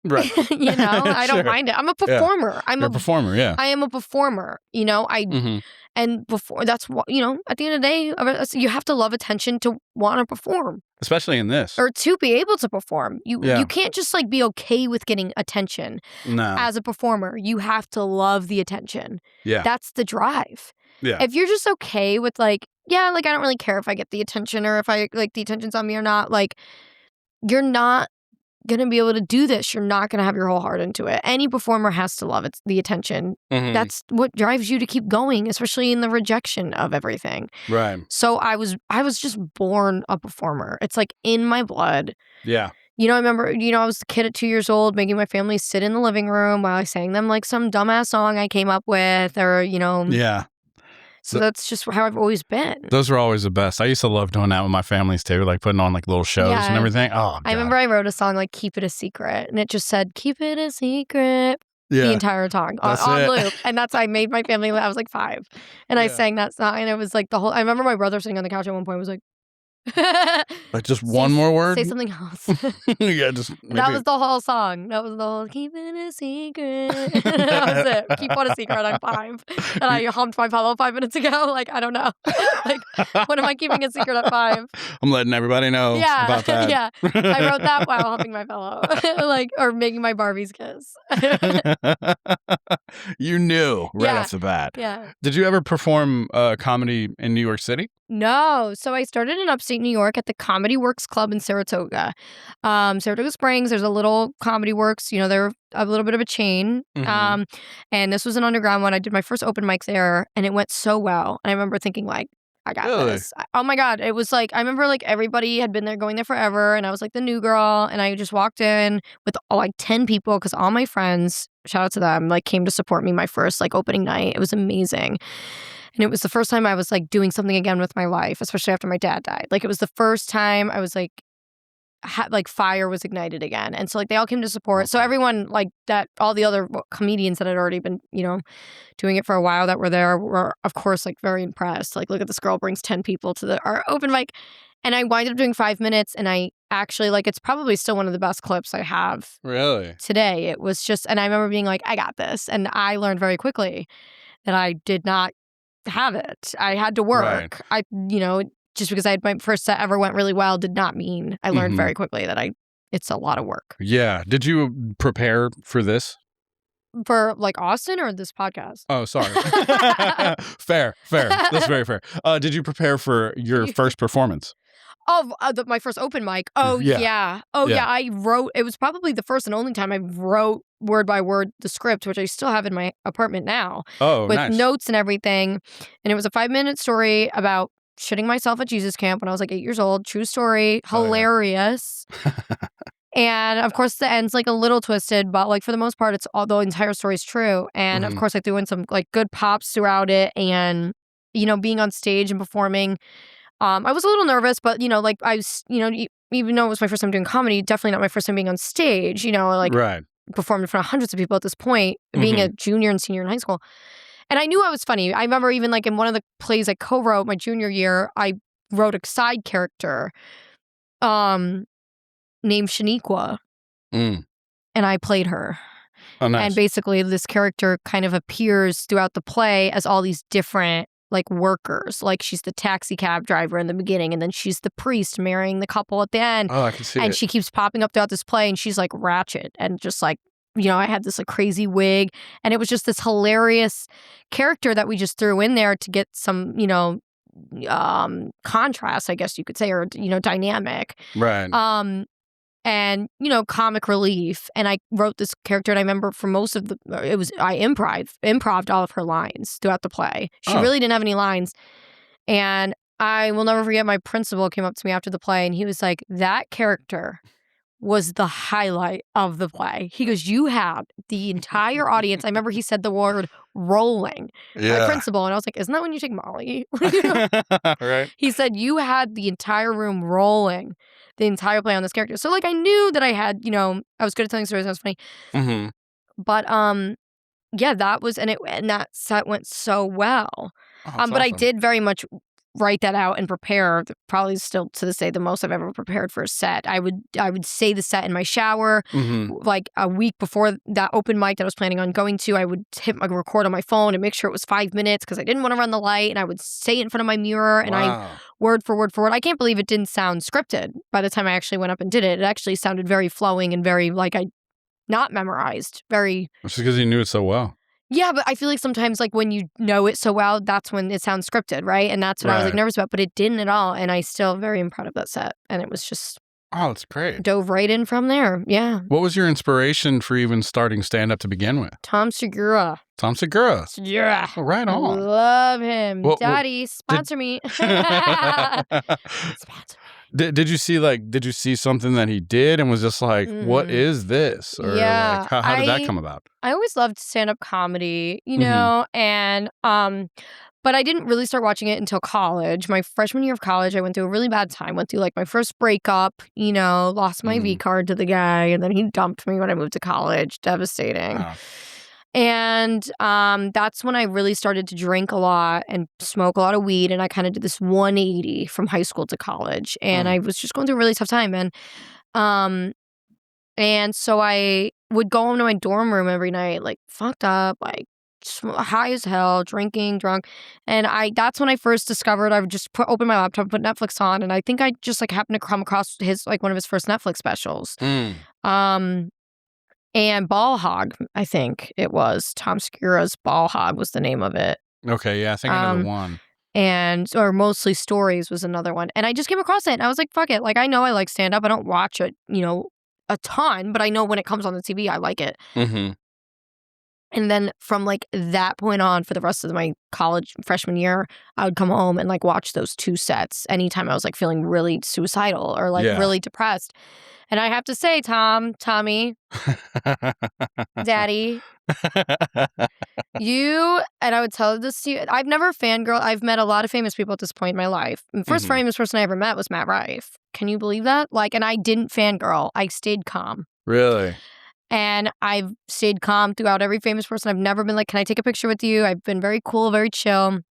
right. I don't mind it. I'm a performer. Yeah. I'm a performer. Yeah. I am a performer. And before that's what, at the end of the day, you have to love attention to want to perform. Especially in this. Or to be able to perform. You can't just like be okay with getting attention. No. As a performer. You have to love the attention. Yeah. That's the drive. Yeah. If you're just okay with like, I don't really care if I get the attention or if I like the attention's on me or not, like you're not going to be able to do this. You're not going to have your whole heart into it. Any performer has to love the attention. That's what drives you to keep going, especially in the rejection of everything. Right. So I was just born a performer. It's like in my blood. Yeah. I remember, I was a kid at 2 years old making my family sit in the living room while I sang them like some dumbass song I came up with or, Yeah. So that's just how I've always been. Those were always the best. I used to love doing that with my families too, like putting on like little shows and everything. Oh, God. I remember I wrote a song like "Keep It a Secret," and it just said "Keep it a secret" the entire song on loop. And I made my family. I was like 5, and I sang that song, and it was like the whole. I remember my brother sitting on the couch at one point was like. Like just one more word? Say something else. Yeah, just maybe. That was the whole song. That was the whole keep it a secret. That was it. Keep what a secret. I'm 5. And I hummed my pillow 5 minutes ago. Like, I don't know. Like, what am I keeping a secret at 5? I'm letting everybody know about that. Yeah. I wrote that while humping my pillow. Like, or making my Barbies kiss. You knew right off the bat. Yeah. Did you ever perform comedy in New York City? No. So I started in upstate New York at the Comedy Works Club in Saratoga. Saratoga Springs, there's a little Comedy Works. They're a little bit of a chain. And this was an underground one. I did my first open mic there, and it went so well. And I remember thinking, like, I got this. Oh, my God. It was like, I remember, like, everybody had been there going there forever, and I was, like, the new girl. And I just walked in with, like, 10 people because all my friends, shout out to them, like, came to support me my first, like, opening night. It was amazing. And it was the first time I was like doing something again with my life, especially after my dad died. Like it was the first time I was like, fire was ignited again. And so like they all came to support. So everyone like that, all the other comedians that had already been, doing it for a while that were there were of course like very impressed. Like, look at this girl brings 10 people to our open mic. And I wound up doing 5 minutes, and I actually like it's probably still one of the best clips I have. Really? Today. It was just, and I remember being like, I got this. And I learned very quickly that I did not have it. I had to work. Right. Just because I had my first set ever went really well did not mean I learned very quickly that it's a lot of work. Yeah. Did you prepare for this? For like Austin or this podcast? Oh, sorry. Fair. That's very fair. Did you prepare for your first performance? My first open mic. Oh, yeah. I wrote, it was probably the first and only time I wrote word by word the script, which I still have in my apartment now. Oh, with notes and everything. And it was a 5-minute story about shitting myself at Jesus camp when I was like 8 years old. True story. Hilarious. And of course the end's like a little twisted, but like for the most part, the entire story's true. And of course I threw in some like good pops throughout it. And being on stage and performing. I was a little nervous, but, like I was, even though it was my first time doing comedy, definitely not my first time being on stage, like Right. performed in front of hundreds of people at this point, being a junior and senior in high school. And I knew I was funny. I remember even like in one of the plays I co-wrote my junior year, I wrote a side character named Shaniqua. And I played her. Oh, nice. And basically this character kind of appears throughout the play as all these different like workers. Like she's the taxi cab driver in the beginning, and then she's the priest marrying the couple at the end. Oh, I can see and it. she keeps popping up throughout this play, and she's like ratchet and just like, I had this like crazy wig, and it was just this hilarious character that we just threw in there to get some, contrast, I guess you could say, or dynamic. Right. And comic relief. And I wrote this character, and I remember for most of I improv'd all of her lines throughout the play. She really didn't have any lines, and I will never forget. My principal came up to me after the play, and he was like, "That character was the highlight of the play." He goes, "You had the entire audience." I remember he said the word rolling. Yeah. My principal, and I was like, "Isn't that when you take Molly?" Right. He said, "You had the entire room rolling the entire play on this character." So like I knew that I had, I was good at telling stories. I was funny. But yeah, that was and that set went so well. Oh, that's But I awesome. did very much write that out and prepare. Probably still to this day the most I've ever prepared for a set. I would say the set in my shower. Like a week before that open mic that I was planning on going to, I would hit my record on my phone and make sure it was 5 minutes because I didn't want to run the light, and I would say it in front of my mirror, and I word for word. I can't believe it didn't sound scripted by the time I actually went up and did it. It actually sounded very flowing and very like I not memorized. Very. It's because you knew it so well. Yeah, but I feel like sometimes like when you know it so well, that's when it sounds scripted, right? And that's what I was like nervous about, but it didn't at all. And I still very proud of that set. And it was just that's great. Dove right in from there. Yeah. What was your inspiration for even starting stand-up to begin with? Tom Segura. Tom Segura. Yeah. Oh, right on. Love him. Daddy, sponsor me. Sponsor me. Did you see something that he did and was just like, what is this? Or like, how did that come about? I always loved stand-up comedy, and but I didn't really start watching it until college. My freshman year of college, I went through a really bad time. Went through like my first breakup, lost my V card to the guy, and then he dumped me when I moved to college. Devastating. Oh. And that's when I really started to drink a lot and smoke a lot of weed. And I kind of did this 180 from high school to college. And I was just going through a really tough time. And so I would go home to my dorm room every night, like fucked up, like high as hell, drinking, drunk. And that's when I first discovered I would just open my laptop, put Netflix on. And I think I just like happened to come across one of his first Netflix specials. And Ball Hog, I think it was. Tom Segura's Ball Hog was the name of it. Okay, yeah, I think I know the one. Or Mostly Stories was another one. And I just came across it, and I was like, fuck it. Like, I know I like stand-up. I don't watch it, a ton, but I know when it comes on the TV, I like it. And then from like that point on, for the rest of my college freshman year, I would come home and like watch those two sets anytime I was like feeling really suicidal or like really depressed. And I have to say, Tommy, Daddy, and I would tell this to you, I've never fangirl. I've met a lot of famous people at this point in my life. The first famous person I ever met was Matt Rife. Can you believe that? Like, and I didn't fangirl. I stayed calm. Really? And I've stayed calm throughout every famous person. I've never been like, can I take a picture with you? I've been very cool, very chill.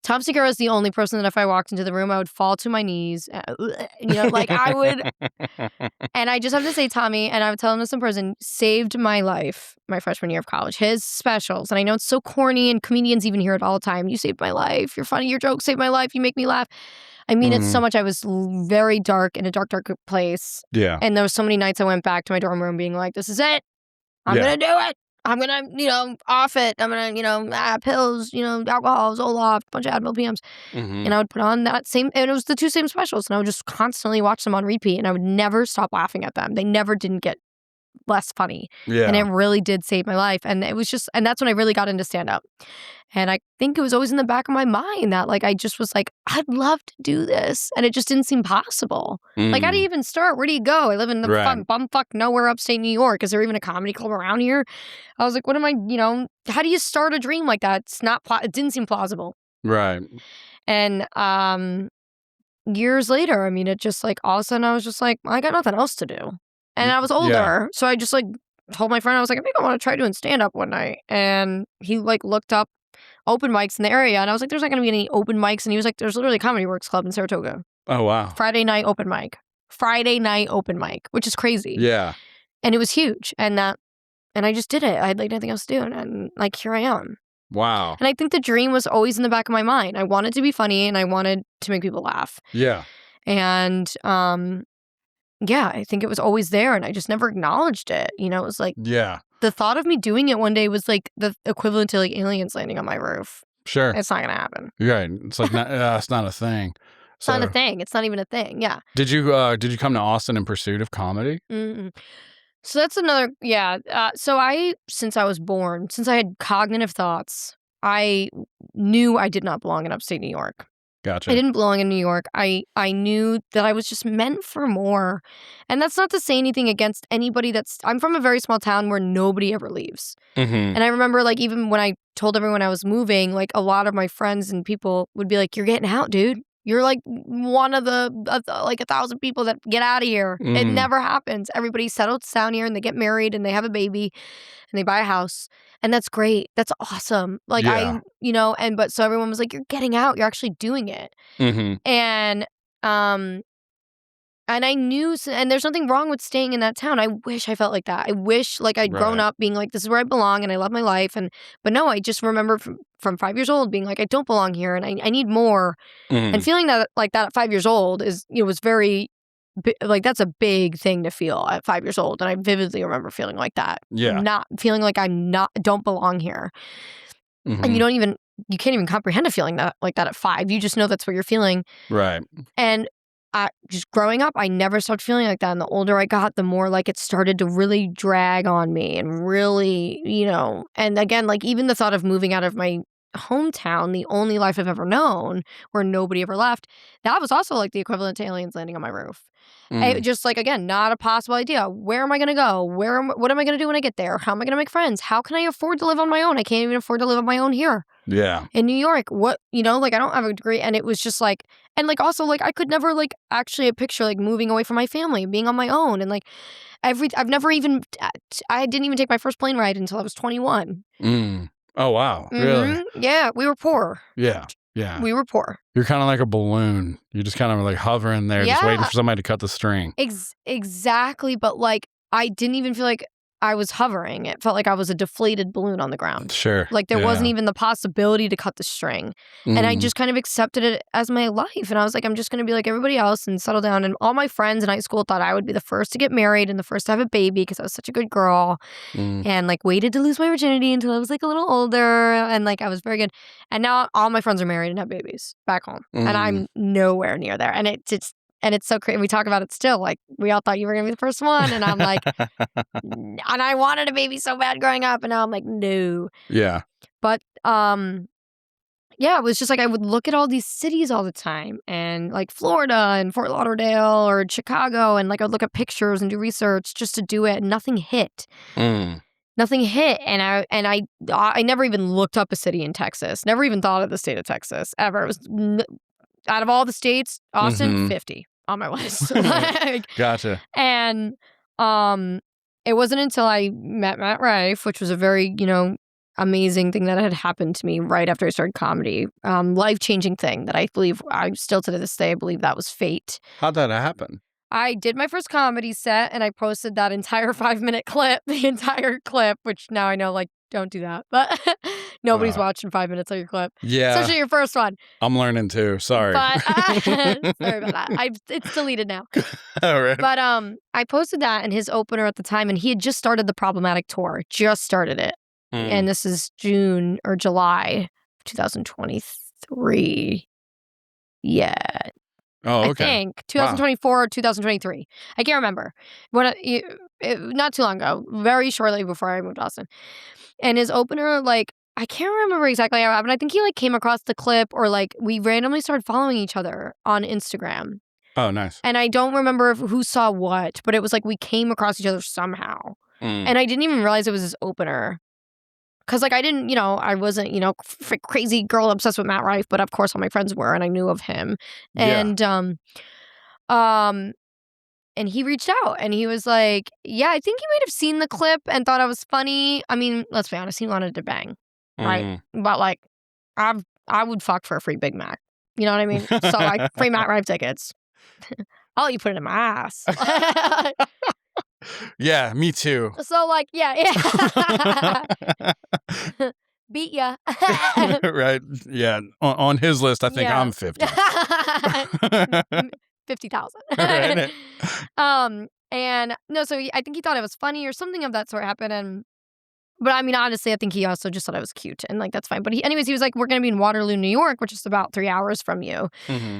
Tom Segura is the only person that if I walked into the room, I would fall to my knees. Like I would. And I just have to say, Tommy, and I would tell him this in prison, saved my life my freshman year of college. His specials, and I know it's so corny and comedians even hear it all the time. You saved my life. You're funny. Your jokes saved my life. You make me laugh. I mean it so much. I was very dark in a dark place. Yeah. And there were so many nights I went back to my dorm room being like, this is it. I'm going to do it. I'm going to, off it. I'm going to, pills, alcohol, Zoloft, a bunch of Advil PMs. And I would put on that same, and it was the two same specials. And I would just constantly watch them on repeat. And I would never stop laughing at them. They never didn't get less funny. Yeah. And it really did save my life. And it was just, and that's when I really got into stand-up. And I think it was always in the back of my mind that like, I just was like, I'd love to do this. And it just didn't seem possible. Like, how do you even start? Where do you go? I live in the bumfuck nowhere upstate New York. Is there even a comedy club around here? I was like, what am I, how do you start a dream like that? It didn't seem plausible. Right. And years later, I mean, it just like all of a sudden I was just like, I got nothing else to do. And I was older. So I just like told my friend, I was like, I think I want to try doing stand up one night. And he like looked up open mics in the area. And I was like, there's not going to be any open mics. And he was like, there's literally a Comedy Works Club in Saratoga. Oh, wow. Friday night open mic, which is crazy. Yeah. And it was huge. And I just did it. I had like nothing else to do. And like, here I am. Wow. And I think the dream was always in the back of my mind. I wanted to be funny and I wanted to make people laugh. Yeah. And yeah, I think it was always there and I just never acknowledged it. You know, it was like the thought of me doing it one day was like the equivalent to like aliens landing on my roof. Sure. It's not going to happen. Right. It's like it's not a thing. It's not a thing. It's not even a thing. Yeah. Did you come to Austin in pursuit of comedy? Mm-mm. So that's another, so since I was born, since I had cognitive thoughts, I knew I did not belong in upstate New York. Gotcha. I didn't belong in New York. I knew that I was just meant for more. And that's not to say anything against anybody I'm from a very small town where nobody ever leaves. Mm-hmm. And I remember like even when I told everyone I was moving, like a lot of my friends and people would be like, you're getting out, dude. You're like one of the like 1,000 people that get out of here. It never happens. Everybody settles down here and they get married and they have a baby and they buy a house. And that's great. That's awesome. Like but so everyone was like, you're getting out. You're actually doing it. Mm-hmm. And I knew, and there's nothing wrong with staying in that town. I wish I felt like that. I wish like I'd grown up being like, this is where I belong and I love my life. But no, I just remember from 5 years old being like, I don't belong here and I need more. Mm-hmm. And feeling that like that at 5 years old was very, like that's a big thing to feel at 5 years old. And I vividly remember feeling like that. Yeah. Not feeling like don't belong here. Mm-hmm. And you can't even comprehend a feeling like that at 5. You just know that's what you're feeling. Right. And just growing up, I never stopped feeling like that. And the older I got, the more like it started to really drag on me and really, and again, like even the thought of moving out of my hometown, the only life I've ever known where nobody ever left, that was also like the equivalent to aliens landing on my roof. It just like, again, not a possible idea. Where am I going to go? What am I going to do when I get there? How am I going to make friends? How can I afford to live on my own? I can't even afford to live on my own here. Yeah. In New York, like I don't have a degree. And it was just like, and like also like I could never like actually picture like moving away from my family and being on my own. And like I didn't even take my first plane ride until I was 21. Oh, wow. Mm-hmm. Really? Yeah. We were poor. Yeah. Yeah. We were poor. You're kind of like a balloon. You're just kind of like hovering there, just waiting for somebody to cut the string. Exactly. But like, I didn't even feel like I was hovering. It felt like I was a deflated balloon on the ground. Sure. Like there wasn't even the possibility to cut the string. And I just kind of accepted it as my life. And I was like, I'm just going to be like everybody else and settle down. And all my friends in high school thought I would be the first to get married and the first to have a baby because I was such a good girl. And like waited to lose my virginity until I was like a little older. And like I was very good. And now all my friends are married and have babies back home. And I'm nowhere near there. And it's so crazy. We talk about it still. Like, we all thought you were going to be the first one. And I'm like, and I wanted a baby so bad growing up. And now I'm like, no. Yeah. But, it was just like I would look at all these cities all the time. And like Florida and Fort Lauderdale or Chicago. And like I would look at pictures and do research just to do it. And nothing hit. Nothing hit. And I never even looked up a city in Texas. Never even thought of the state of Texas ever. It was out of all the states, Austin, 50. On my list. Gotcha. And it wasn't until I met Matt Rife, which was a very, amazing thing that had happened to me right after I started comedy. Life-changing thing that I believe, I still to this day, I believe that was fate. How'd that happen? I did my first comedy set and I posted that entire 5-minute clip, which now I know, like, don't do that. But nobody's watching 5 minutes of your clip. Yeah. Especially your first one. I'm learning too. Sorry. But sorry about that. It's deleted now. All right. But I posted that in his opener at the time, and he had just started the Problematic Tour. Just started it. And this is June or July 2023. Yeah. Oh, okay. I think 2024 or 2023. I can't remember. Not too long ago, very shortly before I moved to Austin. And his opener, like, I can't remember exactly how it happened. I think he like came across the clip, or like we randomly started following each other on Instagram. Oh, nice. And I don't remember who saw what, but it was like we came across each other somehow. And I didn't even realize it was his opener Because like I didn't, I wasn't, crazy girl obsessed with Matt Rife, but of course all my friends were, and I knew of him. And and he reached out and he was like, yeah, I think he might have seen the clip and thought I was funny. I mean, let's be honest, he wanted to bang, right? But like, I would fuck for a free Big Mac. You know what I mean? So like, free Matt Rife tickets. I'll let you put it in my ass. Yeah, me too. So like, yeah. Beat ya. Right. Yeah. On his list, I think I'm 50. 50,000. Right. And no, so I think he thought it was funny or something of that sort happened. But I mean, honestly, I think he also just thought I was cute, and like that's fine. But anyways, he was like, "We're gonna be in Waterloo, New York, which is about 3 hours from you.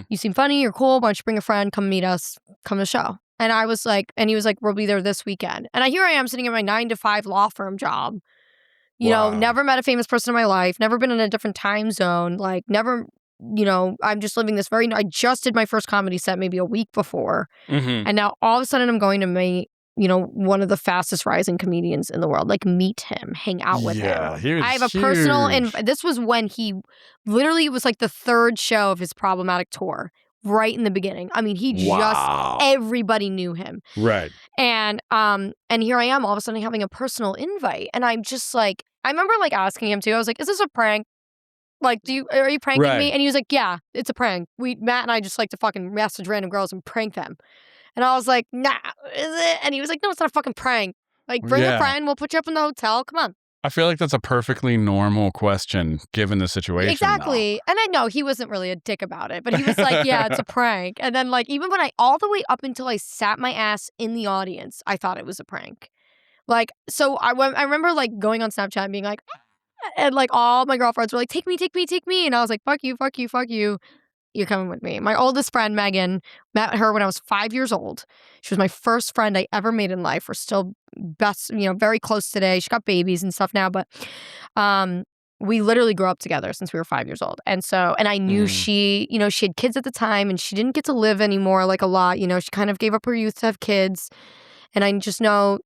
You seem funny. You're cool. Why don't you bring a friend? Come meet us. Come to the show." And I was like, and he was like, "We'll be there this weekend." And here I am sitting in my 9-to-5 law firm job. You know, never met a famous person in my life. Never been in a different time zone. Like never. I'm just living this I just did my first comedy set maybe a week before. And now all of a sudden I'm going to meet, one of the fastest rising comedians in the world. Like meet him, hang out with him. I have a personal, this was when he literally, it was like the third show of his problematic tour. Right in the beginning. I mean, everybody knew him. Right. And here I am all of a sudden having a personal invite. And I'm just like, I remember like asking him too, I was like, is this a prank? Like, are you pranking me? And he was like, yeah, it's a prank. Matt and I just like to fucking message random girls and prank them. And I was like, nah, is it? And he was like, no, it's not a fucking prank. Like, bring a friend, we'll put you up in the hotel. Come on. I feel like that's a perfectly normal question given the situation. Exactly. Though. And I know he wasn't really a dick about it, but he was like, yeah, it's a prank. And then like, even when all the way up until I sat my ass in the audience, I thought it was a prank. Like, so I remember like going on Snapchat and being like, and like all my girlfriends were like, take me. And I was like, fuck you. You're coming with me. My oldest friend, Megan, met her when I was 5 years old. She was my first friend I ever made in life. We're still best, very close today. She got babies and stuff now, but we literally grew up together since we were 5 years old. And so, and I knew she, she had kids at the time and she didn't get to live anymore like a lot. She kind of gave up her youth to have kids. And I just know,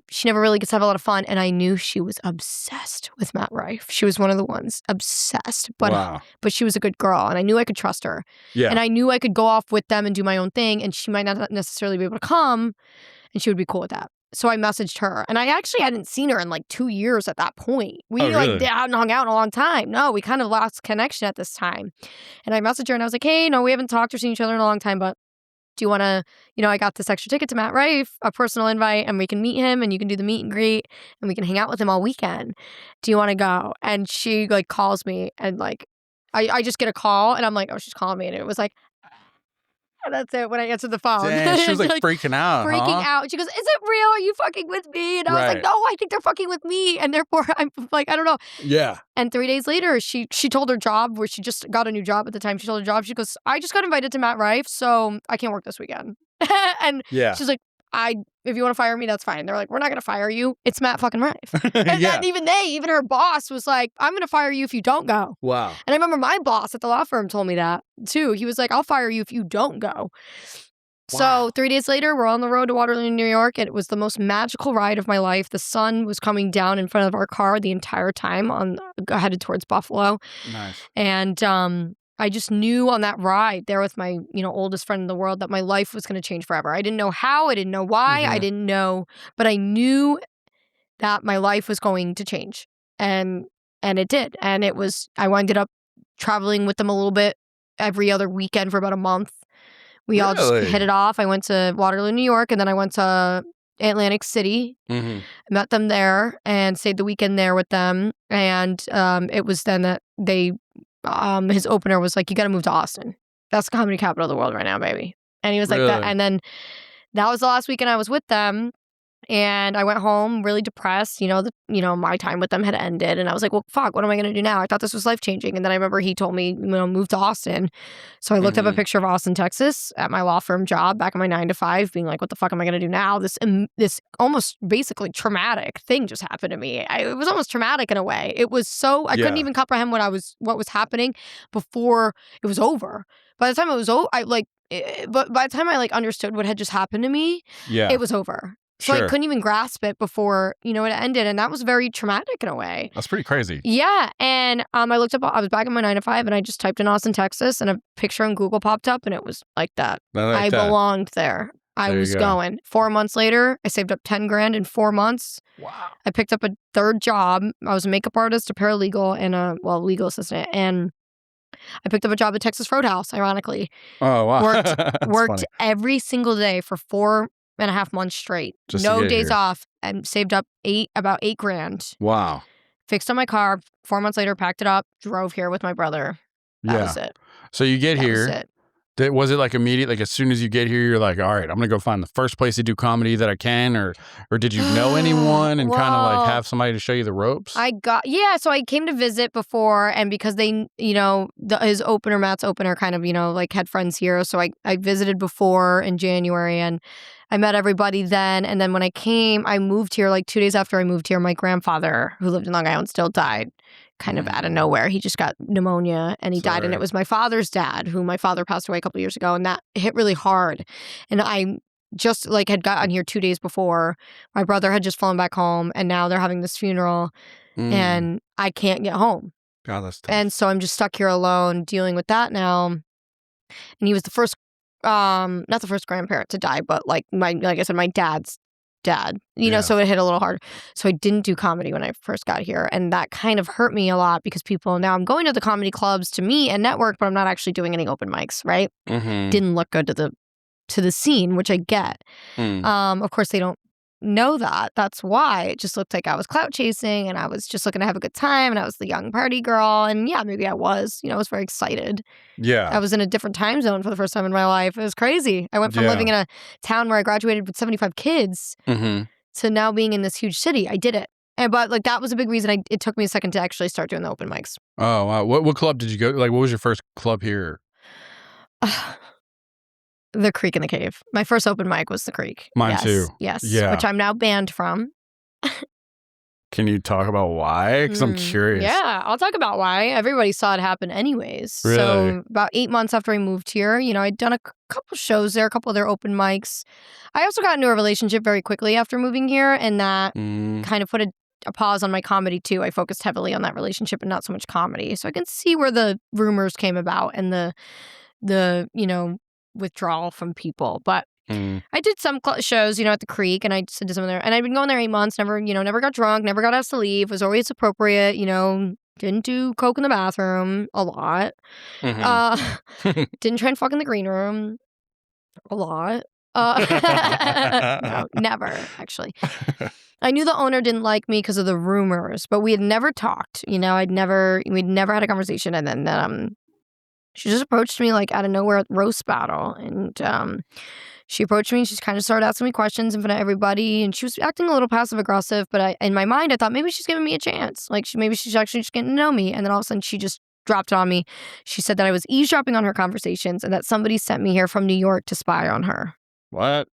she never really gets to have a lot of fun. And I knew she was obsessed with Matt Rife. She was one of the ones obsessed, but she was a good girl. And I knew I could trust her. Yeah. And I knew I could go off with them and do my own thing. And she might not necessarily be able to come. And she would be cool with that. So I messaged her. And I actually hadn't seen her in like 2 years at that point. We hadn't hung out in a long time. No, we kind of lost connection at this time. And I messaged her and I was like, hey, no, we haven't talked or seen each other in a long time, but do you want to, I got this extra ticket to Matt Rife, a personal invite, and we can meet him and you can do the meet and greet and we can hang out with him all weekend. Do you want to go? And she like calls me and like, I just get a call and I'm like, oh, she's calling me. And it was like, and that's it when I answered the phone. Damn, she was like freaking out. Freaking out. She goes, is it real? Are you fucking with me? And I was like, no, I think they're fucking with me. And therefore I'm like, I don't know. Yeah. And 3 days later, she told her job where she just got a new job at the time. She told her job, she goes, I just got invited to Matt Rife, so I can't work this weekend. And she's like, if you want to fire me, that's fine. They're like, we're not going to fire you. It's Matt fucking Rife. And then even her boss was like, I'm going to fire you if you don't go. Wow. And I remember my boss at the law firm told me that too. He was like, I'll fire you if you don't go. Wow. So 3 days later, we're on the road to Waterloo, New York. And it was the most magical ride of my life. The sun was coming down in front of our car the entire time headed towards Buffalo. Nice. And I just knew on that ride there with my, oldest friend in the world that my life was going to change forever. I didn't know how, I didn't know why, I didn't know, but I knew that my life was going to change. And it did. And I ended up traveling with them a little bit every other weekend for about a month. We all just hit it off. I went to Waterloo, New York, and then I went to Atlantic City, met them there and stayed the weekend there with them. And it was then that his opener was like, you got to move to Austin. That's the comedy capital of the world right now, baby. And he was like that. And then that was the last weekend I was with them. And I went home really depressed. My time with them had ended. And I was like, well, fuck, what am I going to do now? I thought this was life-changing. And then I remember he told me, move to Austin. So I looked up a picture of Austin, Texas at my law firm job back in my 9-to-5, being like, what the fuck am I going to do now? This almost basically traumatic thing just happened to me. It was almost traumatic in a way. It was so, I couldn't even comprehend what was happening before it was over. By the time it was over, but by the time I understood what had just happened to me, it was over. So I couldn't even grasp it before, it ended. And that was very traumatic in a way. That's pretty crazy. Yeah. And I looked up, I was back in my 9 to 5 and I just typed in Austin, Texas, and a picture on Google popped up and it was like that. I belonged there. I was going. 4 months later, I saved up 10 grand in 4 months. Wow. I picked up a third job. I was a makeup artist, a paralegal, and a legal assistant. And I picked up a job at Texas Roadhouse, ironically. Oh, wow. Worked every single day for 4.5 months straight. No days off, and saved up about 8 grand. Wow. Fixed up my car. 4 months later, packed it up, drove here with my brother. That was it. So you get here. Was it like immediate? Like as soon as you get here, you're like, all right, I'm gonna go find the first place to do comedy that I can, or did you know anyone and kind of like have somebody to show you the ropes? So I came to visit before, and because they, his opener, Matt's opener, kind of, like had friends here, so I visited before in January, and I met everybody then, and then when I moved here like 2 days after I moved here. My grandfather, who lived in Long Island, still died. Kind of out of nowhere. He just got pneumonia and he died. And it was my father's dad, who my father passed away a couple years ago. And that hit really hard. And I just had gotten here 2 days before. My brother had just flown back home and now they're having this funeral and I can't get home. God, that's tough. And so I'm just stuck here alone dealing with that now. And he was the first, not the first grandparent to die, but like I said, my dad's dad, so it hit a little hard. So I didn't do comedy when I first got here. And that kind of hurt me a lot because now I'm going to the comedy clubs to meet and network, but I'm not actually doing any open mics, right? Mm-hmm. Didn't look good to the scene, which I get. Of course, they don't know that. That's why it just looked like I was clout chasing and I was just looking to have a good time and I was the young party girl. And yeah, maybe I was, I was very excited. Yeah. I was in a different time zone for the first time in my life. It was crazy. I went from living in a town where I graduated with 75 kids to now being in this huge city. I did it. But that was a big reason it took me a second to actually start doing the open mics. Oh, wow. What club did you go? Like, what was your first club here? The Creek in the Cave. My first open mic was the Creek. Mine too. Yes. Yeah. Which I'm now banned from. Can you talk about why? Because I'm curious. Yeah, I'll talk about why. Everybody saw it happen anyways. Really? So about 8 months after I moved here, I'd done a couple shows there, a couple of their open mics. I also got into a relationship very quickly after moving here, and that kind of put a pause on my comedy too. I focused heavily on that relationship and not so much comedy. So I can see where the rumors came about and the withdrawal from people. But I did some shows, at the Creek, and I did some there. And I'd been going there 8 months, never got drunk, never got asked to leave, was always appropriate, didn't do coke in the bathroom a lot. Didn't try and fuck in the green room a lot. No, never, actually. I knew the owner didn't like me because of the rumors, but we had never talked, we'd never had a conversation. And then she just approached me out of nowhere at roast battle. And she approached me and she kind of started asking me questions in front of everybody. And she was acting a little passive aggressive. But in my mind, I thought maybe she's giving me a chance. Maybe she's actually just getting to know me. And then all of a sudden she just dropped it on me. She said that I was eavesdropping on her conversations and that somebody sent me here from New York to spy on her. What?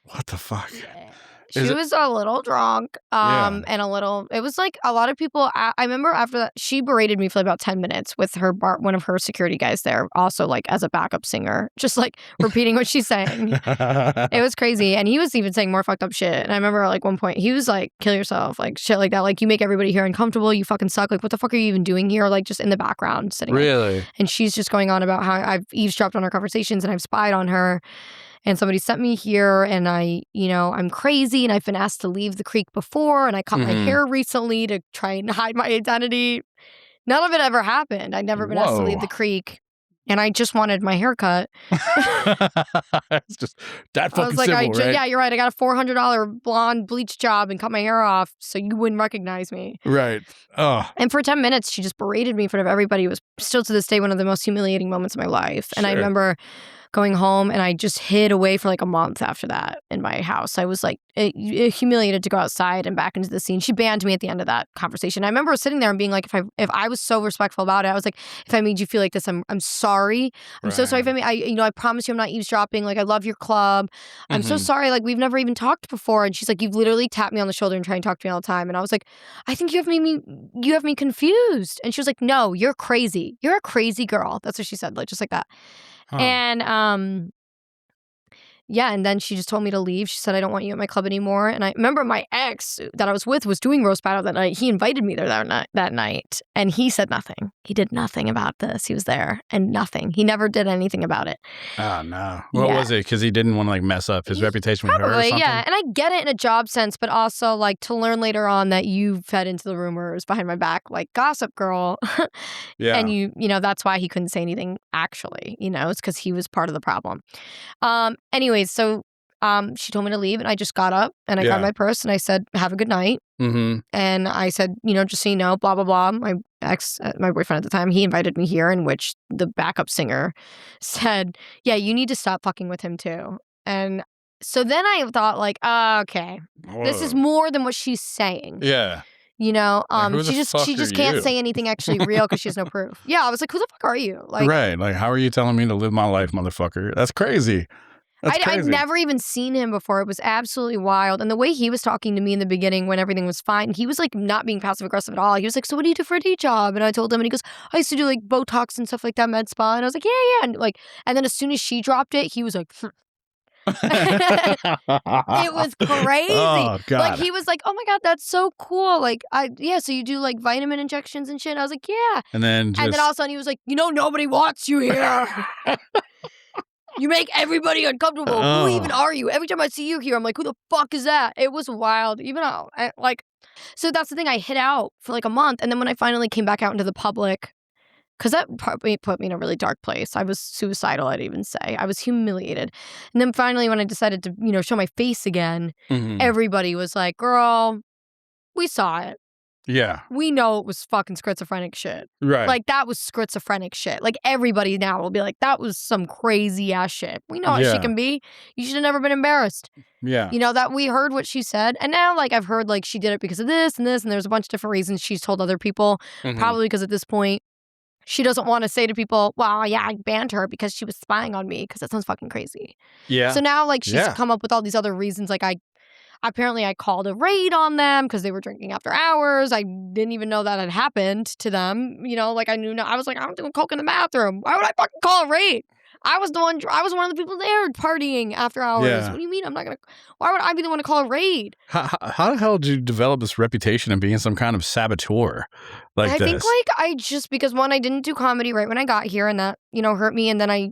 What the fuck? Yeah. She was a little drunk, and it was a lot of people. I remember after that, she berated me for about 10 minutes with one of her security guys there, also as a backup singer, just repeating what she's saying. It was crazy. And he was even saying more fucked up shit. And I remember one point, he was kill yourself, shit like that. You make everybody here uncomfortable. You fucking suck. What the fuck are you even doing here? Just in the background sitting Really? there. And she's just going on about how I've eavesdropped on her conversations and I've spied on her. And somebody sent me here and I'm crazy and I've been asked to leave the Creek before and I cut my hair recently to try and hide my identity. None of it ever happened. I'd never been asked to leave the Creek and I just wanted my hair cut. It's just that fucking simple, right? Yeah, you're right. I got a $400 blonde bleach job and cut my hair off so you wouldn't recognize me. Right. Oh. And for 10 minutes, she just berated me in front of everybody. It was still to this day one of the most humiliating moments of my life. And I remember going home and I just hid away for a month after that in my house. I was humiliated to go outside and back into the scene. She banned me at the end of that conversation. I remember sitting there and being if I was so respectful about it, I was if I made you feel like this, I'm sorry. I'm so sorry if I promise you I'm not eavesdropping. I love your club. I'm so sorry. We've never even talked before. And she's you've literally tapped me on the shoulder and try and talk to me all the time. And I was I think you have me confused. And she was no, you're crazy. You're a crazy girl. That's what she said. Just like that. Huh. And Yeah, and then she just told me to leave. She said, I don't want you at my club anymore. And I remember my ex that I was with was doing roast battle that night. He invited me there that night, and he said nothing. He did nothing about this. He was there, and nothing. He never did anything about it. Oh, no. What was it? Because he didn't want to, like, mess up his reputation with her or something? Yeah, and I get it in a job sense, but also, like, to learn later on that you fed into the rumors behind my back, like, gossip girl. Yeah. And you know, that's why he couldn't say anything, actually. You know, it's because he was part of the problem. Anyways, so she told me to leave, and I just got up and I got my purse and I said, have a good night. Mm-hmm. And I said, you know, just so you know, blah, blah, blah. My boyfriend at the time, he invited me here, in which the backup singer said, yeah, you need to stop fucking with him too. And so then I thought, like, okay, this is more than what she's saying. Yeah. You know, Like, she just can't say anything actually real because she has no proof. Yeah, I was like, who the fuck are you? Like, right. Like, how are you telling me to live my life, motherfucker? That's crazy. I'd never even seen him before. It was absolutely wild. And the way he was talking to me in the beginning when everything was fine, he was like not being passive aggressive at all. He was like, so what do you do for a day job? And I told him, and he goes, I used to do like Botox and stuff like that, med spa. And I was like, yeah. And then as soon as she dropped it, he was like, it was crazy. Oh, God. Like, he was like, oh my God, that's so cool. Like, so you do like vitamin injections and shit. And I was like, yeah. And then all of a sudden he was like, you know, nobody wants you here. You make everybody uncomfortable. Who even are you? Every time I see you here, I'm like, who the fuck is that? It was wild. Even though, so that's the thing. I hid out for like a month. And then when I finally came back out into the public, because that probably put me in a really dark place. I was suicidal, I'd even say. I was humiliated. And then finally, when I decided to, you know, show my face again, everybody was like, girl, we saw it. Yeah. We know it was fucking schizophrenic shit. Right. Like, that was schizophrenic shit. Like, everybody now will be like, that was some crazy ass shit. We know how she can be. You should have never been embarrassed. Yeah. You know, that we heard what she said. And now, like, I've heard, like, she did it because of this and this, and there's a bunch of different reasons she's told other people. Probably because at this point, she doesn't want to say to people, well, yeah, I banned her because she was spying on me, because that sounds fucking crazy. Yeah. So now, like, she's come up with all these other reasons. Like, apparently I called a raid on them because they were drinking after hours. I didn't even know that had happened to them. You know, like, I was like, I'm doing coke in the bathroom. Why would I fucking call a raid? I was one of the people there partying after hours. Yeah. What do you mean why would I be the one to call a raid? How the hell did you develop this reputation of being some kind of saboteur like this? I think, like, because one, I didn't do comedy right when I got here, and that, you know, hurt me. And then I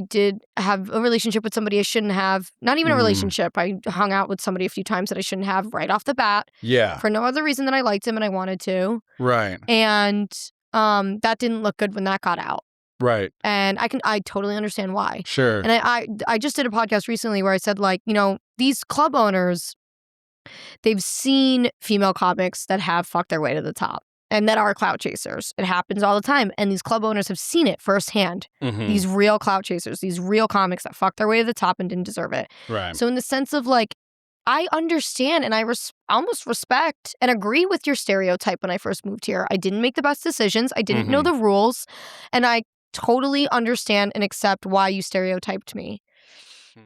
did have a relationship with somebody I shouldn't have. Not even a relationship. I hung out with somebody a few times that I shouldn't have right off the bat. Yeah. For no other reason than I liked him and I wanted to. Right. And that didn't look good when that got out. Right. And I totally understand why. Sure. And I just did a podcast recently where I said, like, you know, these club owners, they've seen female comics that have fucked their way to the top and that are clout chasers. It happens all the time. And these club owners have seen it firsthand. These real clout chasers, these real comics that fucked their way to the top and didn't deserve it. Right. So in the sense of, like, I understand and I almost respect and agree with your stereotype when I first moved here. I didn't make the best decisions. I didn't know the rules. And I totally understand and accept why you stereotyped me.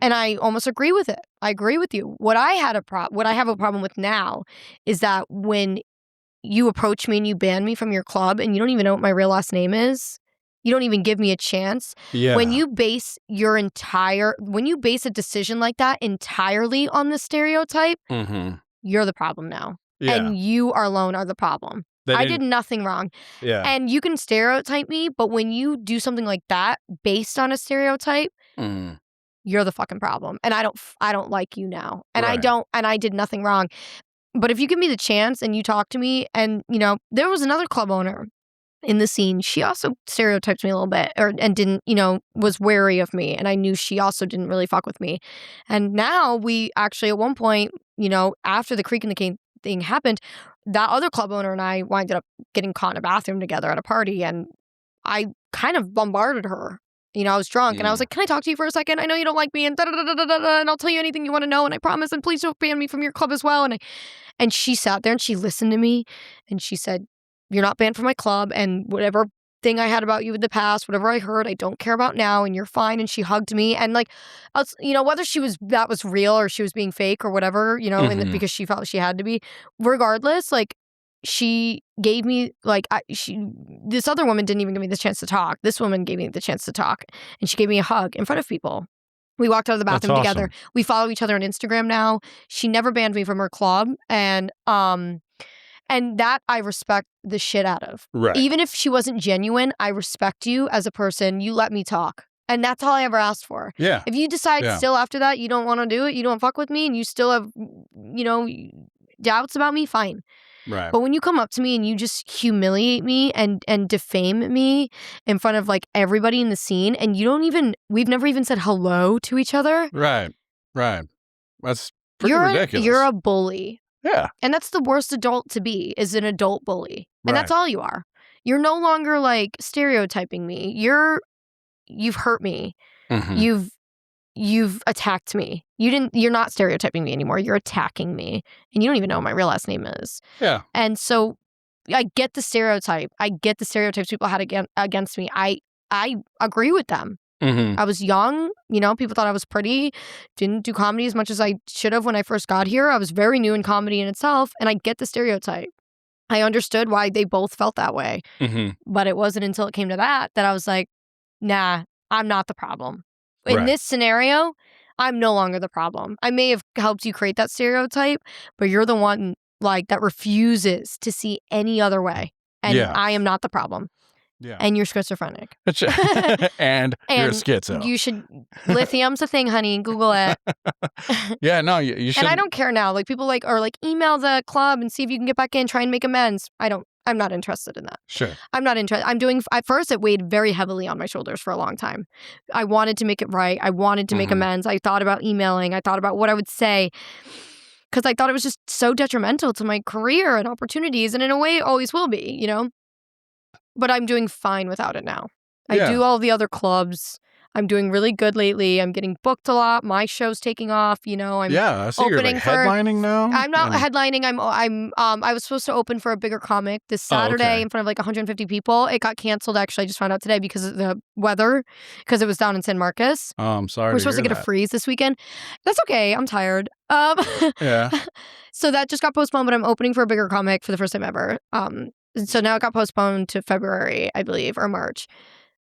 And I almost agree with it. I agree with you. What I have a problem with now is that when you approach me and you ban me from your club and you don't even know what my real last name is, you don't even give me a chance. Yeah. When you base a decision like that entirely on the stereotype, you're the problem now. Yeah. And you alone are the problem. I did nothing wrong. Yeah. And you can stereotype me, but when you do something like that based on a stereotype, you're the fucking problem. And I don't like you now. And I did nothing wrong. But if you give me the chance and you talk to me, and, you know, there was another club owner in the scene. She also stereotyped me a little bit and didn't, you know, was wary of me. And I knew she also didn't really fuck with me. And now we actually, at one point, you know, after the Creek and the Cane thing happened, that other club owner and I winded up getting caught in a bathroom together at a party, and I kind of bombarded her. You know, I was drunk and I was like, can I talk to you for a second? I know you don't like me and and I'll tell you anything you want to know, and I promise, and please don't ban me from your club as well. And she sat there and she listened to me and she said, you're not banned from my club, and whatever thing I had about you in the past, whatever I heard, I don't care about now, and you're fine. And she hugged me, and, like, you know, whether that was real or she was being fake or whatever, you know, because she felt she had to be, regardless, like, she gave me, like, this other woman didn't even give me the chance to talk. This woman gave me the chance to talk, and she gave me a hug in front of people. We walked out of the That's bathroom together. awesome. We follow each other on Instagram now. She never banned me from her club, and that I respect the shit out of. Right. Even if she wasn't genuine, I respect you as a person. You let me talk. And that's all I ever asked for. Yeah. If you decide still after that you don't want to do it, you don't fuck with me, and you still have, doubts about me, fine. Right. But when you come up to me and you just humiliate me and defame me in front of like everybody in the scene, and we've never even said hello to each other. Right. That's pretty ridiculous. You're a bully. Yeah. And that's the worst adult to be, is an adult bully. And that's all you are. You're no longer like stereotyping me. You've hurt me. Mm-hmm. You've attacked me. You're not stereotyping me anymore. You're attacking me. And you don't even know what my real last name is. Yeah. And so I get the stereotype. I get the stereotypes people had against me. I agree with them. Mm-hmm. I was young, people thought I was pretty, didn't do comedy as much as I should have when I first got here. I was very new in comedy in itself, and I get the stereotype. I understood why they both felt that way. Mm-hmm. But it wasn't until it came to that I was like, nah, I'm not the problem. In this scenario, I'm no longer the problem. I may have helped you create that stereotype, but you're the one like that refuses to see any other way. And I am not the problem. Yeah. And you're schizophrenic. and you're a schizo. You should, lithium's a thing, honey. Google it. Yeah, no, you should. And I don't care now. Like people email the club and see if you can get back in, try and make amends. I'm not interested in that. Sure. I'm not interested. At first it weighed very heavily on my shoulders for a long time. I wanted to make it right. I wanted to make amends. I thought about emailing. I thought about what I would say, because I thought it was just so detrimental to my career and opportunities. And in a way it always will be, But I'm doing fine without it now. I do all the other clubs. I'm doing really good lately. I'm getting booked a lot. My show's taking off. I'm I see you're like headlining now. I'm not headlining. I was supposed to open for a bigger comic this Saturday in front of like 150 people. It got canceled. Actually, I just found out today because of the weather, because it was down in San Marcos. Oh, I'm sorry. We're supposed to get a freeze this weekend. That's okay. I'm tired. Yeah. So that just got postponed, but I'm opening for a bigger comic for the first time ever. So now it got postponed to February, I believe, or March.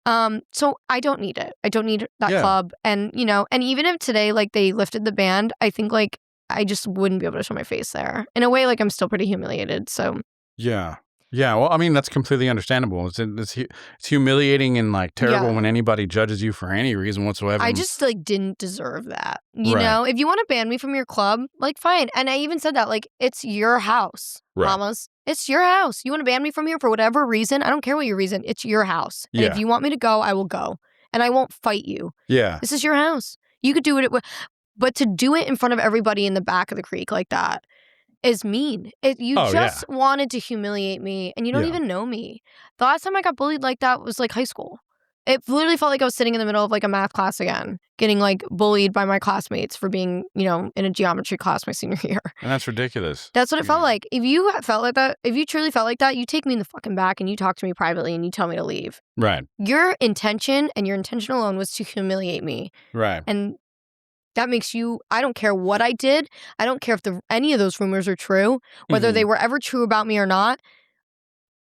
So I don't need it. I don't need that club. And, and even if today, like, they lifted the ban, I think, like, I just wouldn't be able to show my face there. In a way, like, I'm still pretty humiliated, so. Yeah. Yeah, well, I mean, that's completely understandable. It's humiliating and, like, terrible when anybody judges you for any reason whatsoever. I just, like, didn't deserve that. You know? If you want to ban me from your club, like, fine. And I even said that, like, it's your house, mamas. It's your house. You want to ban me from here for whatever reason? I don't care what your reason. It's your house. And if you want me to go, I will go. And I won't fight you. Yeah. This is your house. You could do it. But to do it in front of everybody in the back of the creek like that is mean. You just wanted to humiliate me, and you don't even know me. The last time I got bullied like that was like high school. It literally felt like I was sitting in the middle of like a math class again, getting like bullied by my classmates for being, in a geometry class my senior year. And that's ridiculous. That's what it felt like. If you felt like that, if you truly felt like that, you take me in the fucking back and you talk to me privately and you tell me to leave. Right. Your intention and your intention alone was to humiliate me. Right. And that makes you, I don't care what I did. I don't care if any of those rumors are true, whether they were ever true about me or not.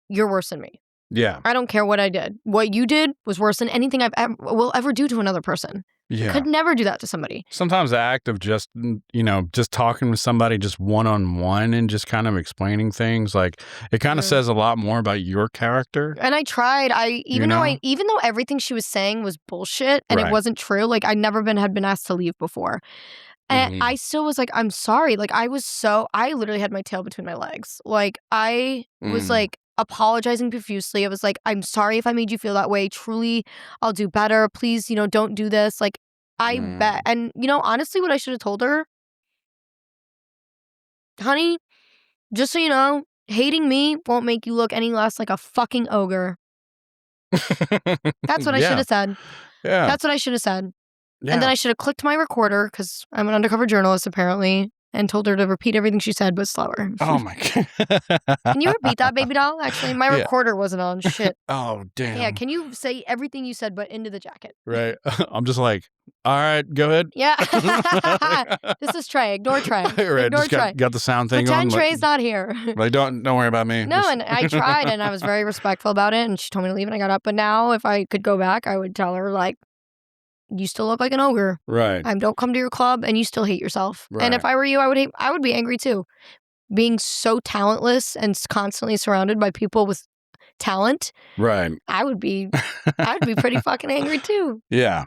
You're worse than me. Yeah. I don't care what I did. What you did was worse than anything will ever do to another person. Yeah. I could never do that to somebody. Sometimes the act of just talking to somebody just one-on-one and just kind of explaining things, like, it kind of says a lot more about your character. And I tried. Even though everything she was saying was bullshit and it wasn't true, like, I never had been asked to leave before. And I still was like, I'm sorry. Like, I literally had my tail between my legs. Like, I was like apologizing profusely. I was like, I'm sorry if I made you feel that way. Truly, I'll do better. Please, don't do this. Like, I bet. And, honestly, what I should have told her, honey, just so you know, hating me won't make you look any less like a fucking ogre. That's what I should have said. Yeah. That's what I should have said. Yeah. And then I should have clicked my recorder, because I'm an undercover journalist, apparently, and told her to repeat everything she said, but slower. Oh, my God. Can you repeat that, baby doll? Actually, my recorder wasn't on. Shit. Oh, damn. Yeah, can you say everything you said, but into the jacket? Right. I'm just like, all right, go ahead. Yeah. This is Trey. Ignore Trey. Right. Ignore Trey. Got the sound thing on. Pretend Trey's not here. Like, don't worry about me. No, and I tried, and I was very respectful about it, and she told me to leave, and I got up. But now, if I could go back, I would tell her, like, you still look like an ogre. Right. Don't come to your club and you still hate yourself. Right. And if I were you, I would be angry too. Being so talentless and constantly surrounded by people with talent, Right. I would be pretty fucking angry too. Yeah.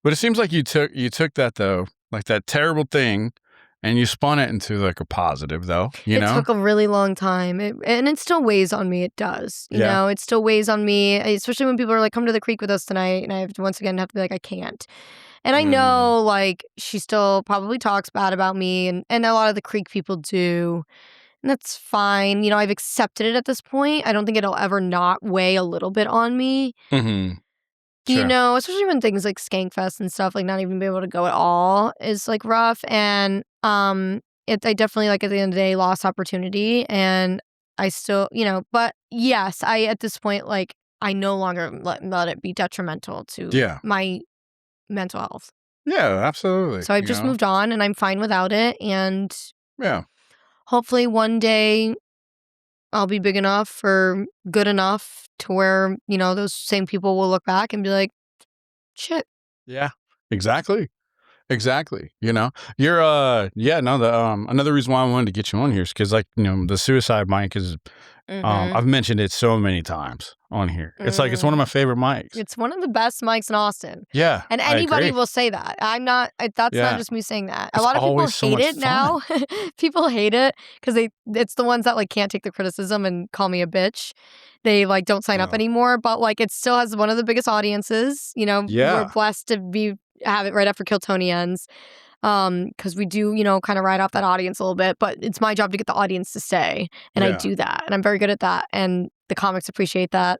But it seems like you took that though, like that terrible thing, and you spun it into like a positive though, you know? It took a really long time. And it still weighs on me. It does. You know, it still weighs on me, especially when people are like, come to the creek with us tonight. And I have to once again have to be like, I can't. And I know like she still probably talks bad about me and a lot of the creek people do. And that's fine. You know, I've accepted it at this point. I don't think it'll ever not weigh a little bit on me. Mm-hmm. You Sure. know, especially when things like Skankfest and stuff, like not even be able to go at all is like rough. And I definitely like at the end of the day lost opportunity, and I still, you know, but yes, I at this point like I no longer let it be detrimental to my mental health. Yeah, absolutely. So I've just moved on, and I'm fine without it. And hopefully one day I'll be big enough or good enough to where, you know, those same people will look back and be like, shit. Yeah, exactly. Exactly. You know, you're, another reason why I wanted to get you on here is because, like, you know, the suicide mic is, I've mentioned it so many times on here. It's like, it's one of my favorite mics. It's one of the best mics in Austin. Yeah. And anybody will say that. That's not just me saying that. A lot of people hate it now. People hate it because it's the ones that like can't take the criticism and call me a bitch. They like don't sign up anymore, but like it still has one of the biggest audiences. You know, we're blessed to have it right after KillTony ends. Because we do, you know, kind of ride off that audience a little bit, but it's my job to get the audience to stay. And I do that. And I'm very good at that. And the comics appreciate that.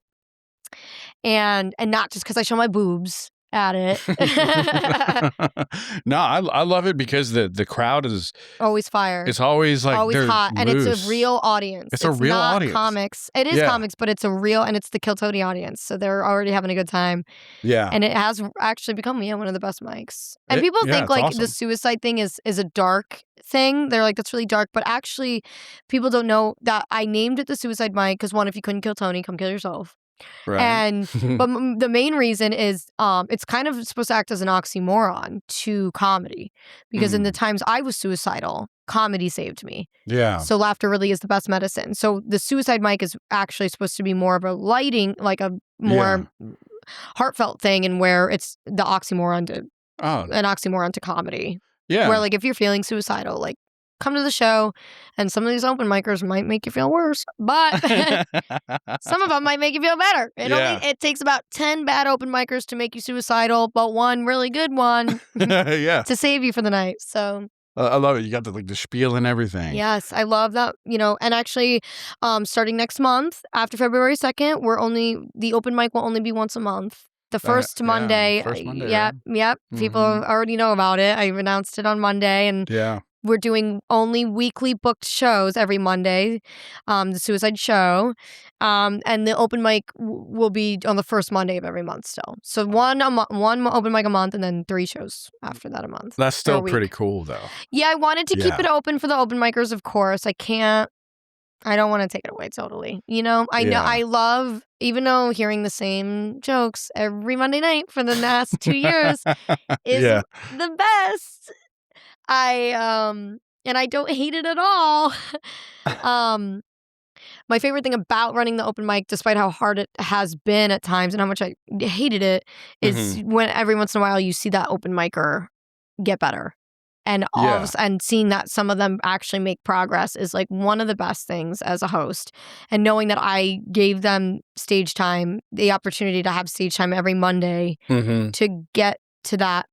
And not just because I show my boobs at it. No, I love it because the crowd is always fire. It's always like always hot, loose. and it's a real audience. It's a real not audience. Comics. It is comics, but it's a real, and it's the KillTony audience. So they're already having a good time. Yeah, and it has actually become one of the best mics. And people think like awesome. The suicide thing is a dark thing. They're like, that's really dark, but actually, people don't know that I named it the suicide mic because one, if you couldn't kill Tony, come kill yourself. Right. And but the main reason is it's kind of supposed to act as an oxymoron to comedy, because in the times I was suicidal, comedy saved me. Yeah. So laughter really is the best medicine. So the suicide mic is actually supposed to be more of a lighting, like a more heartfelt thing, and where it's the oxymoron to an oxymoron to comedy. Yeah. Where like if you're feeling suicidal, like come to the show, and some of these open micers might make you feel worse, but some of them might make you feel better. It takes about 10 bad open micers to make you suicidal, but one really good one to save you for the night. So I love it. You got the spiel and everything. Yes, I love that. You know, and actually, starting next month, after February 2nd, the open mic will only be once a month. The first Monday. First Monday. Yep. Mm-hmm. People already know about it. I've announced it on Monday, and we're doing only weekly booked shows every Monday, the Suicide Show, and the open mic will be on the first Monday of every month still. So one open mic a month, and then 3 shows after that a month. That's still pretty cool, though. Yeah, I wanted to keep it open for the open micers, of course. I don't want to take it away totally. You know, I love, even though hearing the same jokes every Monday night for the last 2 years is the best. And I don't hate it at all. My favorite thing about running the open mic, despite how hard it has been at times and how much I hated it, is when every once in a while you see that open micer get better. And and seeing that some of them actually make progress is like one of the best things as a host. And knowing that I gave them stage time, the opportunity to have stage time every Monday to get to that,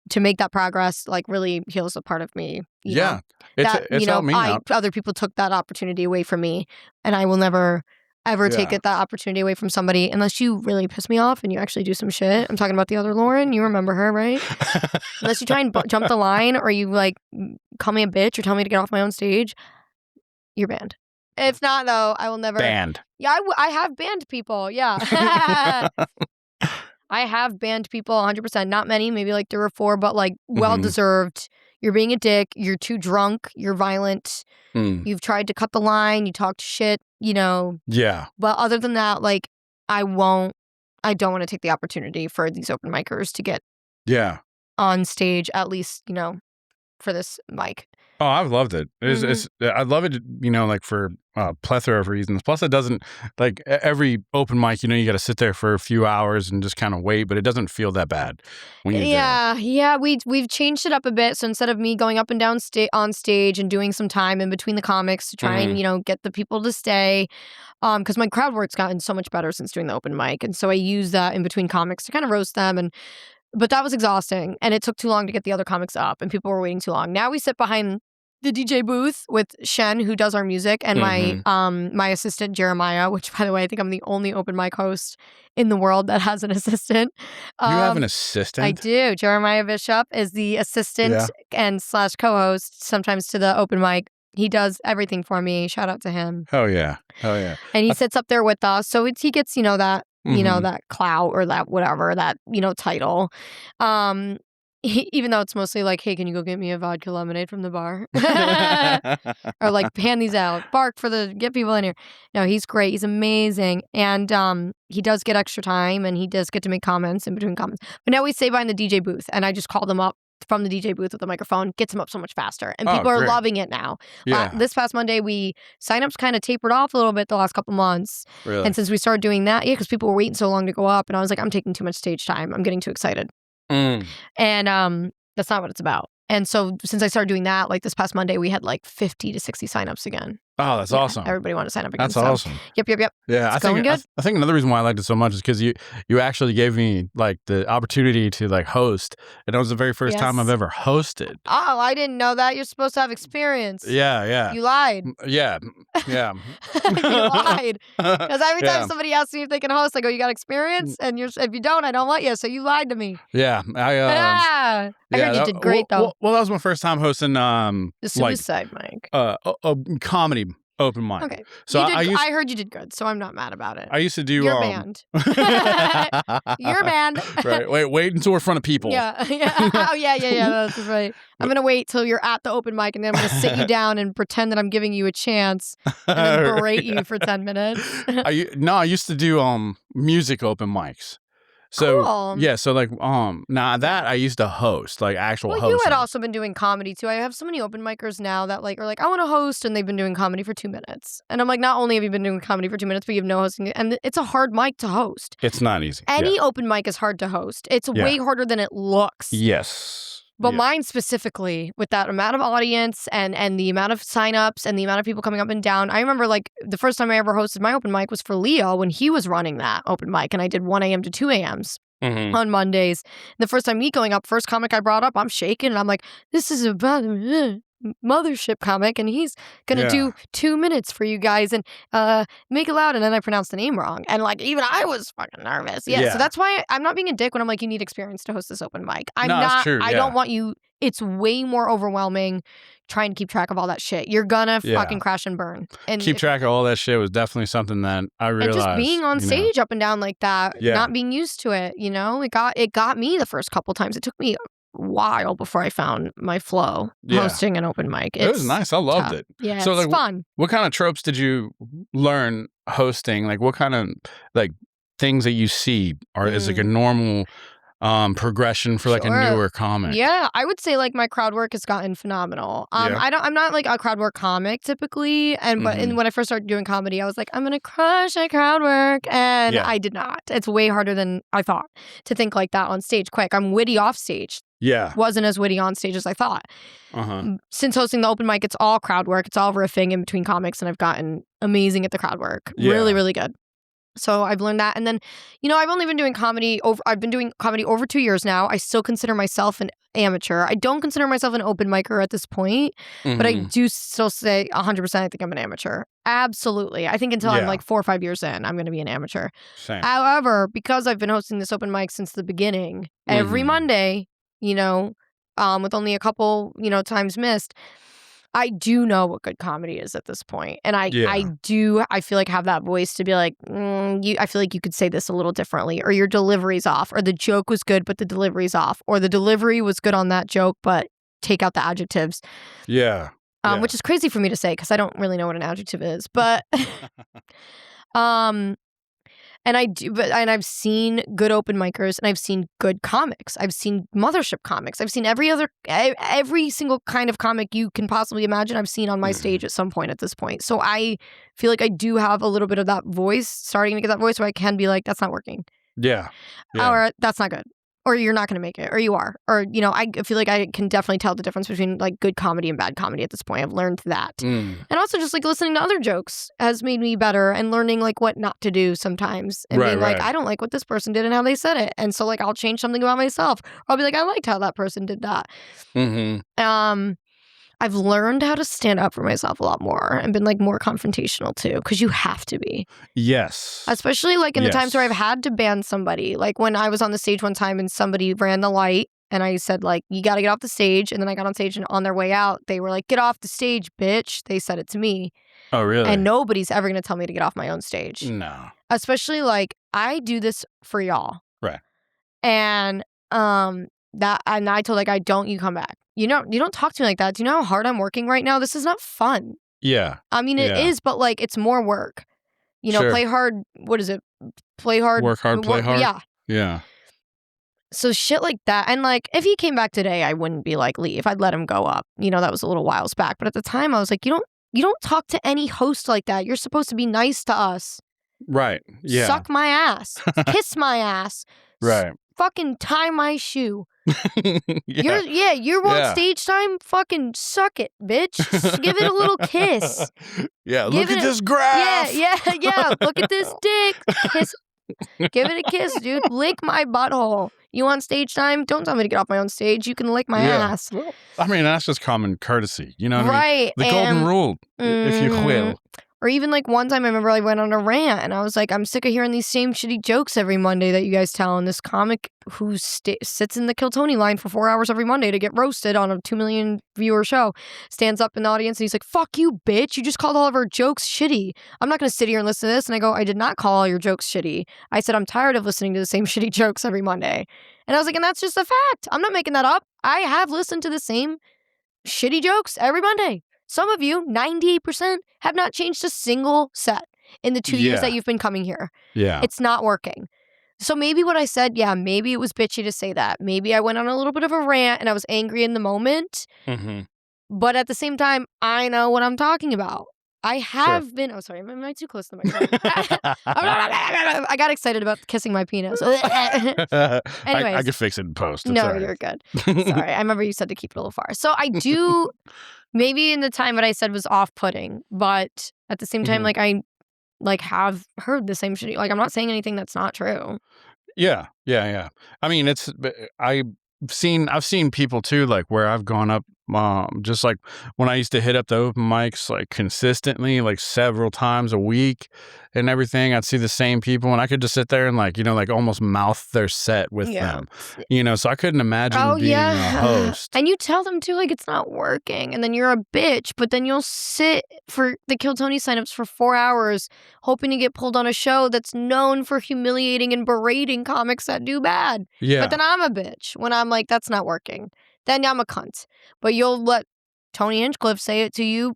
to make that progress, like really heals a part of me. You know, it's helped me out. Other people took that opportunity away from me, and I will never ever take that opportunity away from somebody unless you really piss me off and you actually do some shit. I'm talking about the other Lauren. You remember her, right? Unless you try and jump the line, or you like call me a bitch or tell me to get off my own stage, you're banned. If not, though, I will never. Banned. Yeah, I have banned people. Yeah. I have banned people 100%. Not many, maybe like 3 or 4, but like well-deserved. You're being a dick. You're too drunk. You're violent. You've tried to cut the line. You talked shit, you know. Yeah. But other than that, like, I don't want to take the opportunity for these open micers to get Yeah. on stage, at least, for this mic. Oh, I've loved it. It's I love it, like for a plethora of reasons. Plus, it doesn't like every open mic. You got to sit there for a few hours and just kind of wait, but it doesn't feel that bad when you do. Yeah. We've changed it up a bit. So instead of me going up and down on stage and doing some time in between the comics to try and get the people to stay, because my crowd work's gotten so much better since doing the open mic, and so I use that in between comics to kind of roast them But that was exhausting, and it took too long to get the other comics up, and people were waiting too long. Now we sit behind the DJ booth with Shen, who does our music, and my assistant Jeremiah, which, by the way, I think I'm the only open mic host in the world that has an assistant. You have an assistant? I do. Jeremiah Bishop is the assistant and / co-host sometimes to the open mic. He does everything for me. Shout out to him. Oh yeah. And he sits up there with us, so he gets that. That clout or that whatever, that, title. Even though it's mostly like, hey, can you go get me a vodka lemonade from the bar? Or like, hand these out, bark get people in here. No, he's great. He's amazing. And he does get extra time, and he does get to make comments in between comments. But now we stay behind the DJ booth, and I just call them up from the DJ booth with a microphone, gets them up so much faster. And people are loving it now. Yeah. This past Monday, signups kind of tapered off a little bit the last couple months. Really? And since we started doing that, because people were waiting so long to go up, and I was like, I'm taking too much stage time. I'm getting too excited. And that's not what it's about. And so since I started doing that, like this past Monday, we had like 50 to 60 signups again. Oh, that's awesome. Everybody wanted to sign up again. That's awesome. Yep. Yeah, I think another reason why I liked it so much is because you actually gave me like the opportunity to like host, and it was the very first time I've ever hosted. Oh, I didn't know that. You're supposed to have experience. Yeah. You lied. Yeah. You lied. Because every time somebody asks me if they can host, I go, you got experience? And if you don't, I don't want you. So you lied to me. Yeah. I heard you did great though. Well, that was my first time hosting the suicide mic. A comedy open mic. Okay. So I heard you did good, so I'm not mad about it. I used to do your band. Your band. Right. Wait until we're in front of people. Yeah. Oh yeah. That's right. I'm gonna wait till you're at the open mic, and then I'm gonna sit you down and pretend that I'm giving you a chance, and then berate you for 10 minutes. I used to do music open mics. So cool. So like now that I used to host, like actual hosting. You had also been doing comedy too. I have so many open micers now that are like, I want to host, and they've been doing comedy for 2 minutes. And I'm like, not only have you been doing comedy for 2 minutes, but you have no hosting, and it's a hard mic to host. It's not easy. Any open mic is hard to host. It's way harder than it looks. Yes. But mine specifically, with that amount of audience and the amount of signups and the amount of people coming up and down. I remember like the first time I ever hosted my open mic was for Leo when he was running that open mic, and I did 1 a.m. to 2 a.m.s on Mondays. The first time me going up, first comic I brought up, I'm shaking, and I'm like, this is about Mothership comic, and he's gonna do 2 minutes for you guys and make it loud. And then I pronounced the name wrong, and like even I was fucking nervous. So that's why I'm not being a dick when I'm like, you need experience to host this open mic. That's true. I don't want you. It's way more overwhelming trying to keep track of all that shit. You're gonna fucking crash and burn. And keep track of all that shit was definitely something that I realized. And just being on stage up and down like that, not being used to it, it got me the first couple times. It took me while before I found my flow hosting an open mic. It was nice. I loved it. Yeah, so, it's fun. What kind of tropes did you learn hosting? Like, what kind of things that you see is like a normal progression for like a newer comic? Yeah, I would say like my crowd work has gotten phenomenal. I'm not like a crowd work comic typically, but when I first started doing comedy, I was like, I'm gonna crush at crowd work, and I did not. It's way harder than I thought to think like that on stage quick. I'm witty off stage. Yeah. Wasn't as witty on stage as I thought. Since hosting the open mic, it's all crowd work. It's all riffing in between comics, and I've gotten amazing at the crowd work. Really, really good. So I've learned that. And then, I've only been doing comedy I've been doing comedy over 2 years now. I still consider myself an amateur. I don't consider myself an open micer at this point, but I do still say 100% I think I'm an amateur. Absolutely. I think until I'm like 4 or 5 years in, I'm going to be an amateur. Same. However, because I've been hosting this open mic since the beginning, every Monday, with only a couple, times missed, I do know what good comedy is at this point. And I feel like have that voice to be like, I feel like you could say this a little differently, or your delivery's off, or the joke was good, but the delivery's off, or the delivery was good on that joke, but take out the adjectives. Which is crazy for me to say because I don't really know what an adjective is. But And I've seen good open micers, and I've seen good comics. I've seen Mothership comics. I've seen every single kind of comic you can possibly imagine I've seen on my stage at some point at this point. So I feel like I do have a little bit of that voice, starting to get that voice where I can be like, that's not working. Yeah. Or that's not good. Or you're not going to make it, or you are. Or, I feel like I can definitely tell the difference between like good comedy and bad comedy at this point. I've learned that. And also just like listening to other jokes has made me better, and learning like what not to do sometimes. And being like, I don't like what this person did and how they said it. And so like I'll change something about myself. Or I'll be like, I liked how that person did that. I've learned how to stand up for myself a lot more and been like more confrontational too, because you have to be. Yes. Especially like in the times where I've had to ban somebody. Like when I was on the stage one time and somebody ran the light and I said like, you got to get off the stage. And then I got on stage, and on their way out, they were like, get off the stage, bitch. They said it to me. Oh, really? And nobody's ever going to tell me to get off my own stage. No. Especially like I do this for y'all. Right. And I told that guy, don't you come back. You don't talk to me like that. Do you know how hard I'm working right now? This is not fun. Yeah. I mean, it is, but like it's more work. Play hard. What is it? Play hard. Work hard, play hard. Yeah. Yeah. So shit like that. And like if he came back today, I wouldn't be like, leave. I'd let him go up. That was a little whiles back. But at the time I was like, you don't talk to any host like that. You're supposed to be nice to us. Right. Yeah. Suck my ass. Kiss my ass. Right. Fucking tie my shoe. Yeah. You want stage time? Fucking suck it, bitch. Just give it a little kiss. Yeah, look at this graph. Yeah. Look at this dick. Kiss. Give it a kiss, dude. Lick my butthole. You want stage time? Don't tell me to get off my own stage. You can lick my ass. Well, I mean, that's just common courtesy. You know what I mean? Right. The golden rule, if you will. Or even like one time I remember I went on a rant and I was like, I'm sick of hearing these same shitty jokes every Monday that you guys tell. And this comic who sits in the KillTony line for 4 hours every Monday to get roasted on a 2 million viewer show stands up in the audience and he's like, fuck you, bitch. You just called all of our jokes shitty. I'm not going to sit here and listen to this. And I go, I did not call all your jokes shitty. I said, I'm tired of listening to the same shitty jokes every Monday. And I was like, and that's just a fact. I'm not making that up. I have listened to the same shitty jokes every Monday. Some of you, 98%, have not changed a single set in the 2 years that you've been coming here. Yeah. It's not working. So maybe what I said, maybe it was bitchy to say that. Maybe I went on a little bit of a rant and I was angry in the moment. But at the same time, I know what I'm talking about. I have been... Oh, sorry. Am I too close to the microphone? I got excited about kissing my penis. Anyways. I could fix it in post. It's No, you're good. Sorry. I remember you said to keep it a little far. So I do... Maybe in the time what I said was off-putting, but at the same time, like I have heard the same shit. Like I'm not saying anything that's not true. Yeah. I mean, I've seen people too, like where I've gone up, just like when I used to hit up the open mics like consistently, like several times a week and everything. I'd see the same people and I could just sit there and like, like almost mouth their set with them, so I couldn't imagine being a host. And you tell them too, like it's not working and then you're a bitch, but then you'll sit for the KillTony signups for 4 hours hoping to get pulled on a show that's known for humiliating and berating comics that do bad. Yeah. But then I'm a bitch when I'm like, that's not working. Then I'm a cunt. But you'll let Tony Hinchcliffe say it to you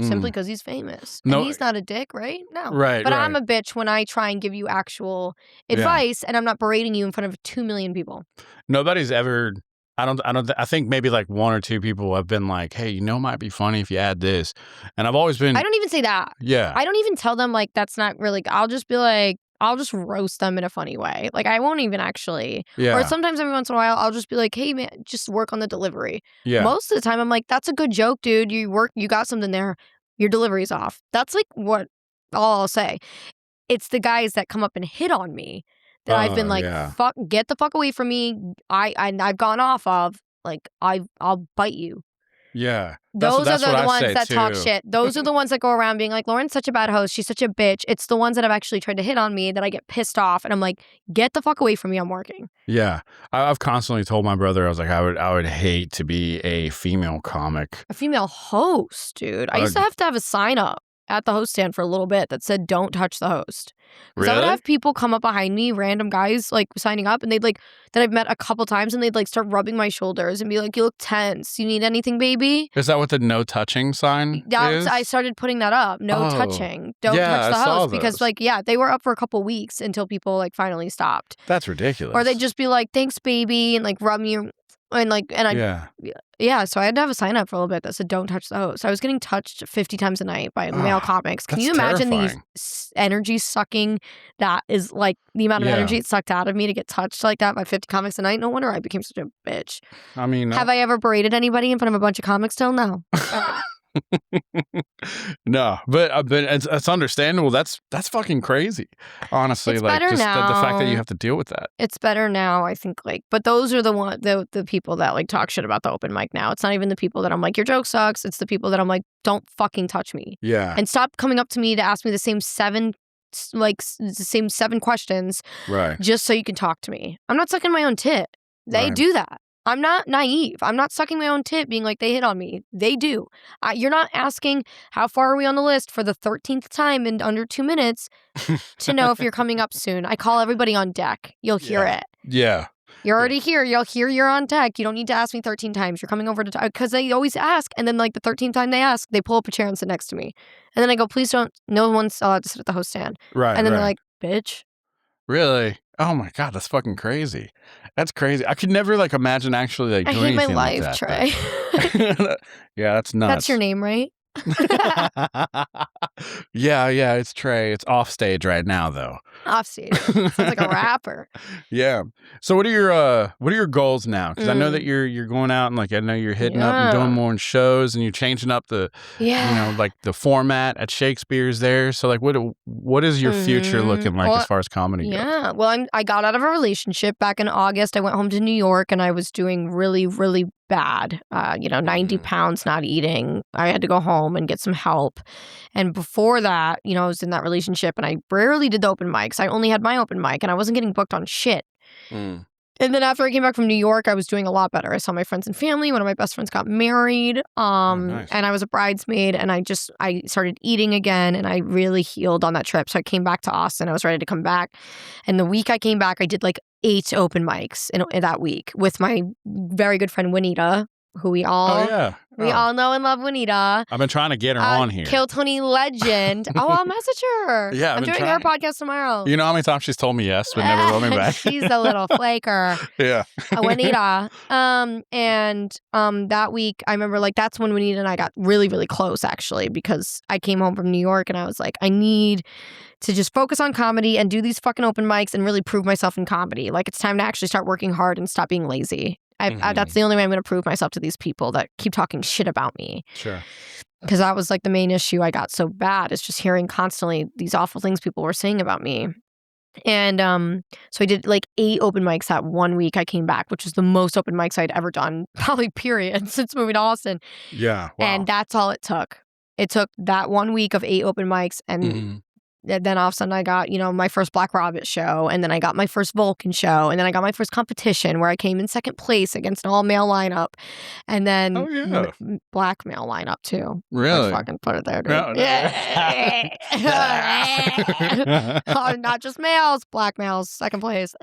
simply because he's famous. And he's not a dick, right? No. Right. But I'm a bitch when I try and give you actual advice and I'm not berating you in front of 2 million people. Nobody's ever... I think maybe like 1 or 2 people have been like, hey, it might be funny if you add this. And I've always been... I don't even say that. Yeah. I don't even tell them like, that's not really... I'll just be like, I'll just roast them in a funny way. Like, I won't even actually. Yeah. Or sometimes every once in a while, I'll just be like, hey, man, just work on the delivery. Yeah. Most of the time, I'm like, that's a good joke, dude. You got something there. Your delivery's off. That's like all I'll say. It's the guys that come up and hit on me that I've been like, fuck, get the fuck away from me. I've gone off of, like, I'll bite you. Yeah. Those are the ones that too. talk shit. Those are the ones that go around being like, Lauren's such a bad host. She's such a bitch. It's the ones that have actually tried to hit on me that I get pissed off. And I'm like, get the fuck away from me. I'm working. Yeah. I've constantly told my brother, I was like, I would hate to be a female comic. A female host, dude. I used to have a sign up at the host stand for a little bit that said, "Don't touch the host." Because I would Really? have people come up behind me, random guys like signing up, and they'd like that I've met a couple times, and they'd like start rubbing my shoulders and be like, "You look tense. You need anything, baby?" Is that what the no touching sign is? I started putting that up. No Oh. touching. Don't Yeah, touch the I saw host because those. like they were up for a couple weeks until people like finally stopped. That's ridiculous. Or they'd just be like, "Thanks, baby," and like rub me and I yeah. so I had to have a sign up for a little bit that said, "Don't touch the host." I was getting touched 50 times a night by male comics. Can that's you imagine terrifying. these energy sucking? That is like the amount of Yeah. energy it sucked out of me to get touched like that by 50 comics a night. No wonder I became such a bitch. I mean, Have I ever berated anybody in front of a bunch of comics still? No. no, but it's understandable. That's fucking crazy. Honestly, It's like better just the fact that now. you have to deal with that. It's better now, I think. Like, but those are the people that like talk shit about the open mic now. It's not even the people that I'm like, your joke sucks. It's the people that I'm like, don't fucking touch me Yeah. and stop coming up to me to ask me the same seven questions Right. just so you can talk to me. I'm not sucking my own tit. They Right. do that. I'm not naive. I'm not sucking my own tit being like, they hit on me. They do. You're not asking how far are we on the list for the 13th time in under 2 minutes to know if you're coming up soon. I call everybody on deck. You'll hear it. Yeah. You're already here. You'll hear you're on deck. You don't need to ask me 13 times. You're coming over to because they always ask. And then like the 13th time they ask, they pull up a chair and sit next to me. And then I go, please don't. No one's allowed to sit at the host stand. Right. And then they're right. like, bitch. Really? Oh my God, that's fucking crazy. That's crazy. I could never like imagine actually like I doing hate my anything life, like Trey. that. Yeah, that's nuts. That's your name, right? yeah, it's Trey. It's off stage right now though. Off stage. Sounds like a rapper. Yeah. So what are your goals now? Because I know that you're going out and like I know you're hitting up and doing more shows and you're changing up the like the format at Shakespeare's there. So like what is your future looking like as far as comedy goes? Yeah. Well, I got out of a relationship back in August. I went home to New York and I was doing really, really bad. 90 pounds, not eating. I had to go home and get some help. And before that, I was in that relationship and I rarely did the open mics. I only had my open mic and I wasn't getting booked on shit. And then after I came back from New York, I was doing a lot better. I saw my friends and family. One of my best friends got married. Nice. And I was a bridesmaid and I started eating again and I really healed on that trip. So I came back to Austin. I was ready to come back. And the week I came back, I did like 8 open mics in that week with my very good friend Juanita, who we all know and love Juanita. I've been trying to get her on here. KillTony legend. I'll message her. Yeah, I'm doing her podcast tomorrow. You know how many times she's told me yes, but never wrote me back. She's a little flaker. Yeah. Juanita. That week, I remember like that's when Juanita and I got really, really close actually, because I came home from New York and I was like, I need to just focus on comedy and do these fucking open mics and really prove myself in comedy. Like it's time to actually start working hard and stop being lazy. That's the only way I'm going to prove myself to these people that keep talking shit about me. Sure. Because that was like the main issue I got so bad is just hearing constantly these awful things people were saying about me. And so I did like 8 open mics that one week I came back, which was the most open mics I'd ever done, probably period, since moving to Austin. Yeah. Wow. And that's all it took. It took that 1 week of 8 open mics and then all of a sudden I got, my first Black Rabbit show, and then I got my first Vulcan show, and then I got my first competition where I came in second place against an all-male lineup, and then black male lineup too. Really? Let's fucking put it there, dude. No. Oh, not just males, black males, second place.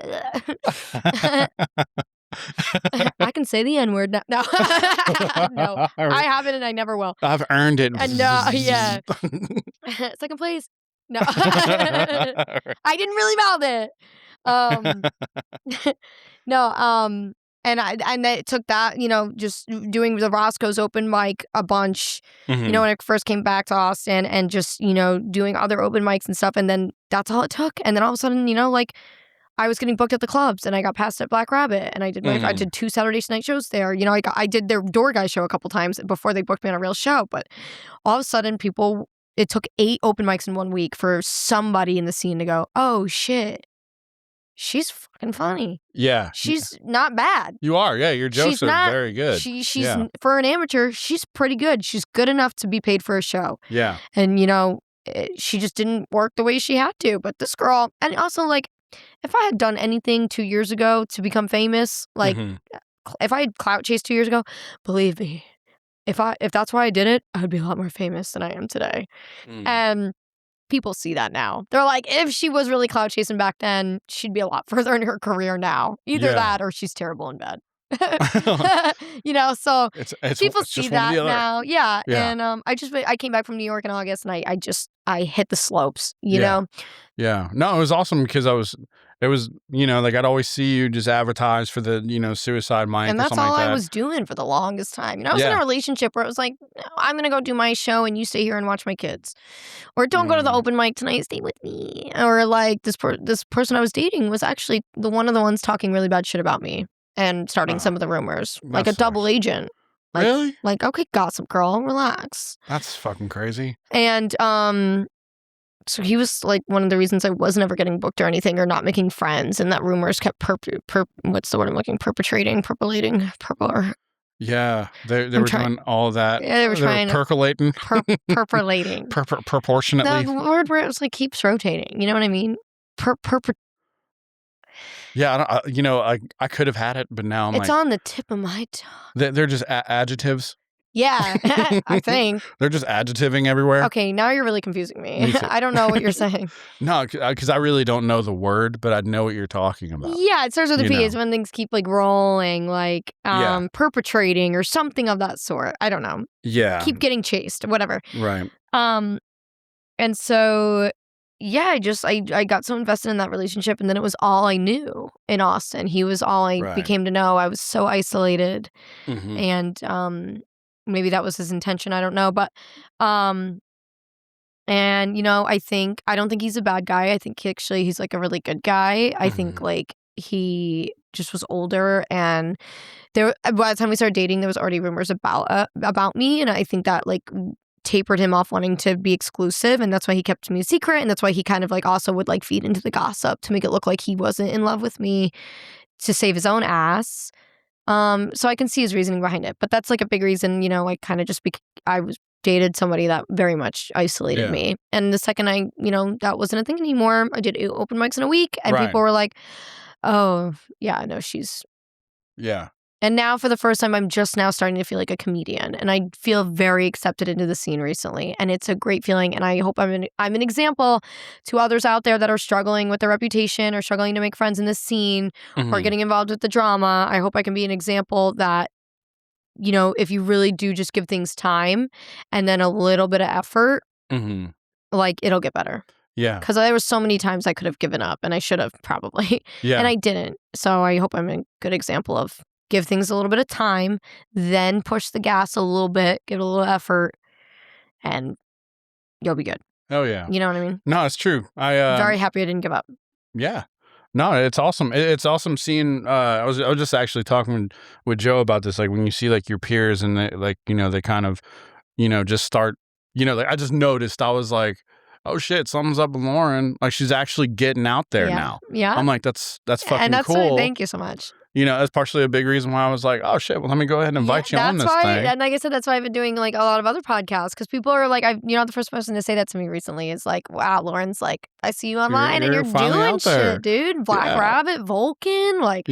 I can say the N-word now. No, I haven't and I never will. I've earned it. Yeah. Second place. No. I didn't really mouth it. No, and it took that, just doing the Roscoe's open mic a bunch, when I first came back to Austin and just, doing other open mics and stuff. And then that's all it took. And then all of a sudden, I was getting booked at the clubs and I got passed at Black Rabbit and I did I did 2 Saturday night shows there. I did their door guy show a couple times before they booked me on a real show. But all of a sudden it took 8 open mics in 1 week for somebody in the scene to go, oh shit, she's fucking funny. Yeah. She's not bad. You are. Yeah. Your jokes are very good. She's for an amateur, she's pretty good. She's good enough to be paid for a show. Yeah. And, she just didn't work the way she had to. But this girl, and also like, if I had done anything 2 years ago to become famous, like if I had clout chased 2 years ago, believe me, if that's why I did it, I would be a lot more famous than I am today. And people see that now. They're like, if she was really clout chasing back then, she'd be a lot further in her career now. Either that or she's terrible in bed. So people see that now. Yeah. And I came back from New York in August, and I hit the slopes, you know? Yeah. No, it was awesome because it was, like I'd always see you just advertise for the, suicide mic and or that's something all like that. I was doing for the longest time. I was in a relationship where it was like, no, I'm going to go do my show and you stay here and watch my kids. Or don't go to the open mic tonight, stay with me. Or like this person I was dating was actually one of the ones talking really bad shit about me and starting some of the rumors. Like a double agent. Like, really? Like, okay, gossip girl, relax. That's fucking crazy. And so he was like one of the reasons I was never getting booked or anything, or not making friends, and that rumors kept what's the word I'm looking? Perpetrating. Yeah, they were doing all that. Yeah, they were trying percolating. Percolating. Proportionately. The word where it was like keeps rotating. You know what I mean? Yeah, I could have had it, but now it's on the tip of my tongue. They're just adjectives. Yeah, I think. They're just adjectiving everywhere. Okay, now you're really confusing me. I don't know what you're saying. No, because I really don't know the word, but I know what you're talking about. Yeah, it starts with a P. It's when things keep like rolling, like perpetrating or something of that sort. I don't know. Yeah. Keep getting chased, whatever. Right. And so... yeah, I got so invested in that relationship, and then it was all I knew in Austin. He was all I became to know. I was so isolated, and maybe that was his intention. I don't know, but and I don't think he's a bad guy. I think he's like a really good guy. I think like he just was older, and by the time we started dating, there was already rumors about me, and I think that like tapered him off wanting to be exclusive, and that's why he kept me a secret, and that's why he kind of like also would like feed into the gossip to make it look like he wasn't in love with me to save his own ass. So I can see his reasoning behind it, but that's like a big reason, I kind of just I was dated somebody that very much isolated me, and the second I that wasn't a thing anymore, I did open mics in a week, and people were like, oh yeah, no, she's And now for the first time, I'm just now starting to feel like a comedian, and I feel very accepted into the scene recently, and it's a great feeling, and I hope I'm an example to others out there that are struggling with their reputation or struggling to make friends in this scene or getting involved with the drama. I hope I can be an example that, if you really do just give things time and then a little bit of effort, like it'll get better. Yeah. Because there were so many times I could have given up, and I should have probably, and I didn't. So I hope I'm a good example of give things a little bit of time, then push the gas a little bit, give it a little effort, and you'll be good. Oh, yeah. You know what I mean? No, it's true. I'm very happy I didn't give up. Yeah. No, it's awesome. It's awesome seeing, I was just actually talking with Joe about this, like when you see like your peers and they like, they kind of, just start, like I just noticed, I was like, oh shit, something's up with Lauren. Like she's actually getting out there now. Yeah. I'm like, that's fucking cool. Thank you so much. That's partially a big reason why I was like, oh shit, well, let me go ahead and invite you on this thing. And like I said, that's why I've been doing like a lot of other podcasts, because people are like, the first person to say that to me recently is like, wow, Lauren's like, I see you online and you're doing shit, dude. Black Rabbit, Vulcan, like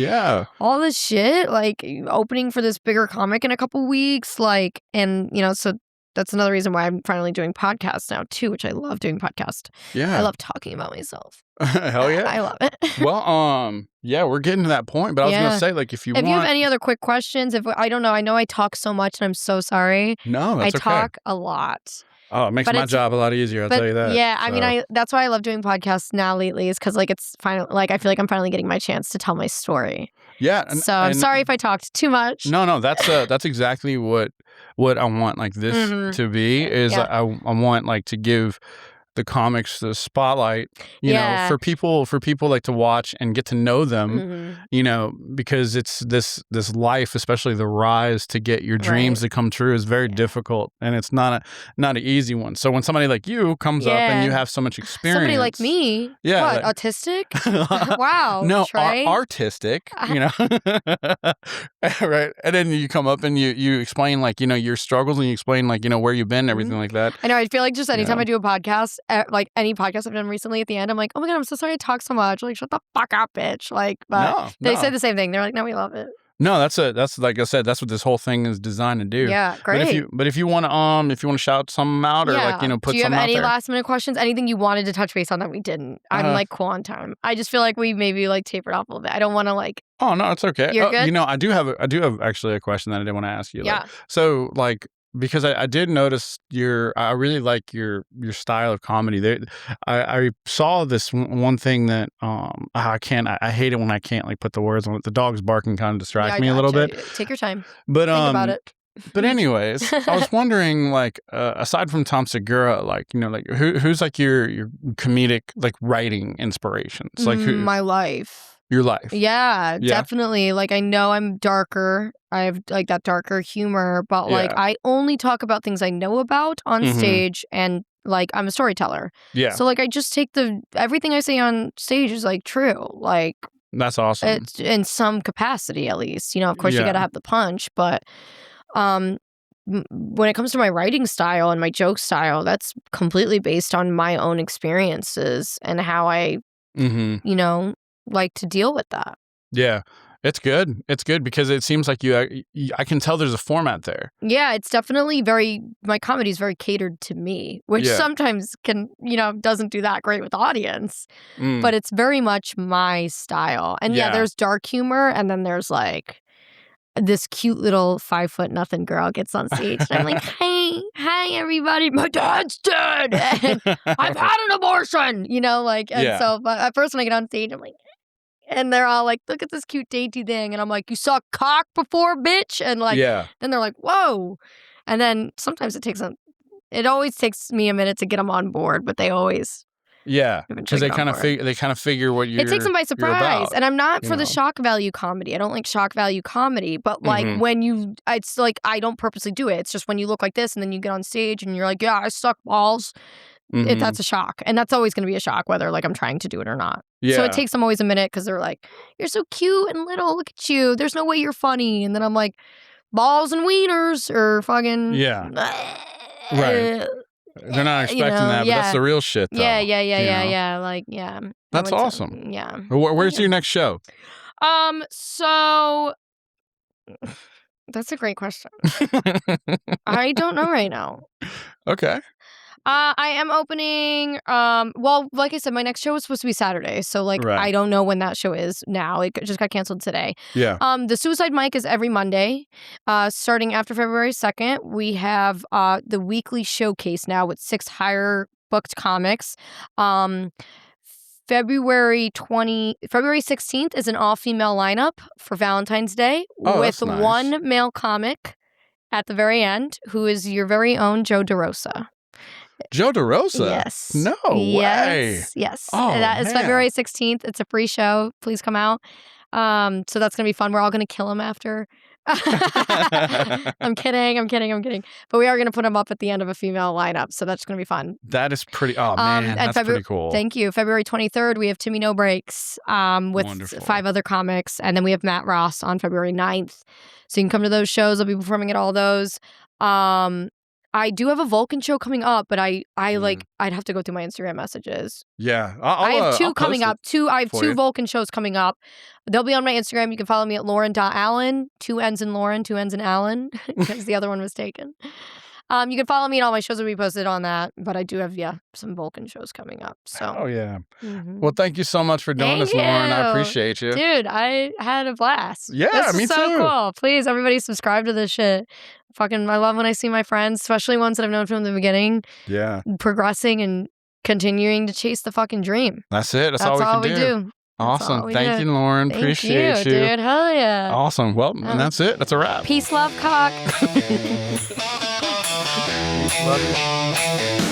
all this shit, like opening for this bigger comic in a couple weeks, like, and so that's another reason why I'm finally doing podcasts now too, which I love doing podcasts. Yeah. I love talking about myself. Hell yeah. I love it. Well, yeah, we're getting to that point, but I was going to say, like, if you have any other quick questions, I don't know, I know I talk so much and I'm so sorry. No, that's okay. I talk a lot. Oh, it makes my job a lot easier, I'll tell you that. Yeah, I mean, that's why I love doing podcasts now lately, is because like it's finally, like I feel like I'm finally getting my chance to tell my story. Yeah. So I'm sorry if I talked too much. No, that's exactly what I want like this to be, is I want like to give the comics the spotlight, you know, for people like to watch and get to know them, you know, because it's this life, especially the rise to get your dreams to come true, is very difficult, and it's not an easy one. So when somebody like you comes up and you have so much experience, somebody like me, what, like, autistic? Wow, no, Trey. Artistic, you know, right? And then you come up and you explain like, you know, your struggles, and you explain like, you know, where you've been, everything like that. I know. I feel like just anytime I do a podcast, like any podcast I've done recently, at the end I'm like, oh my god, I'm so sorry I talk so much. Like, shut the fuck up, bitch. Like, but they say the same thing. They're like, no, we love it. No, that's like I said, that's what this whole thing is designed to do. Yeah, great. But if you want to shout something out or like, you know, put Do you have something out any there. last minute questions? Anything you wanted to touch base on that we didn't? I'm like cool on time. I just feel like we maybe like tapered off a little bit. I don't want to like. Oh no, it's okay. You're good? You know, I do have actually a question that I did want to ask you. Yeah. Like, so like, because I did notice I really like your style of comedy. I saw this one thing that I hate it when I can't like put the words on it. The dog's barking kind of distracts me a little bit. Take your time. But Think about it. But anyways, I was wondering, like, aside from Tom Segura, like, you know, like who's like your comedic like writing inspirations? Like My life. Your life. Yeah, definitely. Like I know I'm darker. I have like that darker humor, but like I only talk about things I know about on stage, and like I'm a storyteller. Yeah. So like I just take everything I say on stage is like true. Like that's awesome. It's in some capacity at least. You know, of course you got to have the punch, but when it comes to my writing style and my joke style, that's completely based on my own experiences and how I you know, like to deal with that. Yeah. It's good. It's good because it seems like I can tell there's a format there. Yeah, it's definitely my comedy is very catered to me, which sometimes can, you know, doesn't do that great with the audience, but it's very much my style. And there's dark humor, and then there's like this cute little 5' nothing girl gets on stage and I'm like, hey everybody, my dad's dead and I've had an abortion, you know, like, and so but at first when I get on stage I'm like, and they're all like, look at this cute dainty thing, and I'm like, you saw cock before, bitch? And like then they're like, whoa. And then sometimes it always takes me a minute to get them on board, but they always because they kind of figure what you're. It takes them by surprise, and I'm not for the shock value comedy. I don't like shock value comedy, but like when it's like I don't purposely do it. It's just when you look like this, and then you get on stage, and you're like, yeah, I suck balls. That's a shock, and that's always going to be a shock, whether like I'm trying to do it or not. So it takes them always a minute because they're like, you're so cute and little. Look at you. There's no way you're funny. And then I'm like, balls and wieners or fucking right. They're not expecting that, but that's the real shit, though. Yeah. Like, that's awesome. Yeah. Where's your next show? So that's a great question. I don't know right now. Okay. I am opening, well, like I said, my next show was supposed to be Saturday. So, like, I don't know when that show is now. It just got canceled today. Yeah. The Suicide Mic is every Monday. Starting after February 2nd, we have the weekly showcase now with 6 higher booked comics. February 16th is an all-female lineup for Valentine's Day with nice. 1 male comic at the very end, who is your very own Joe DeRosa. Joe DeRosa? Yes. No way. Yes. Oh, that is February 16th. It's a free show. Please come out. So that's going to be fun. We're all going to kill him after. I'm kidding. But we are going to put him up at the end of a female lineup. So that's going to be fun. That is pretty, that's pretty cool. Thank you. February 23rd, we have Timmy No Breaks with Wonderful. 5 other comics. And then we have Matt Ross on February 9th. So you can come to those shows. I'll be performing at all those. I do have a Vulcan show coming up, but I'd have to go through my Instagram messages. Yeah. I have 2 coming up. I have 2 you. Vulcan shows coming up. They'll be on my Instagram. You can follow me at Lauren.Allen, 2 N's in Lauren, 2 N's in Allen, because the other one was taken. You can follow me, and all my shows will be posted on that. But I do have, some Vulcan shows coming up. So. Oh, yeah. Well, thank you so much for doing this, Lauren. I appreciate you. Dude, I had a blast. Yeah, me too. So cool. Please, everybody subscribe to this shit. I love when I see my friends, especially ones that I've known from the beginning. Yeah. Progressing and continuing to chase the fucking dream. That's it. That's all we can do. Awesome. Thank you, Lauren. Appreciate you. Dude. Hell yeah. Awesome. Well, and that's it. That's a wrap. Peace, love, cock. Love you.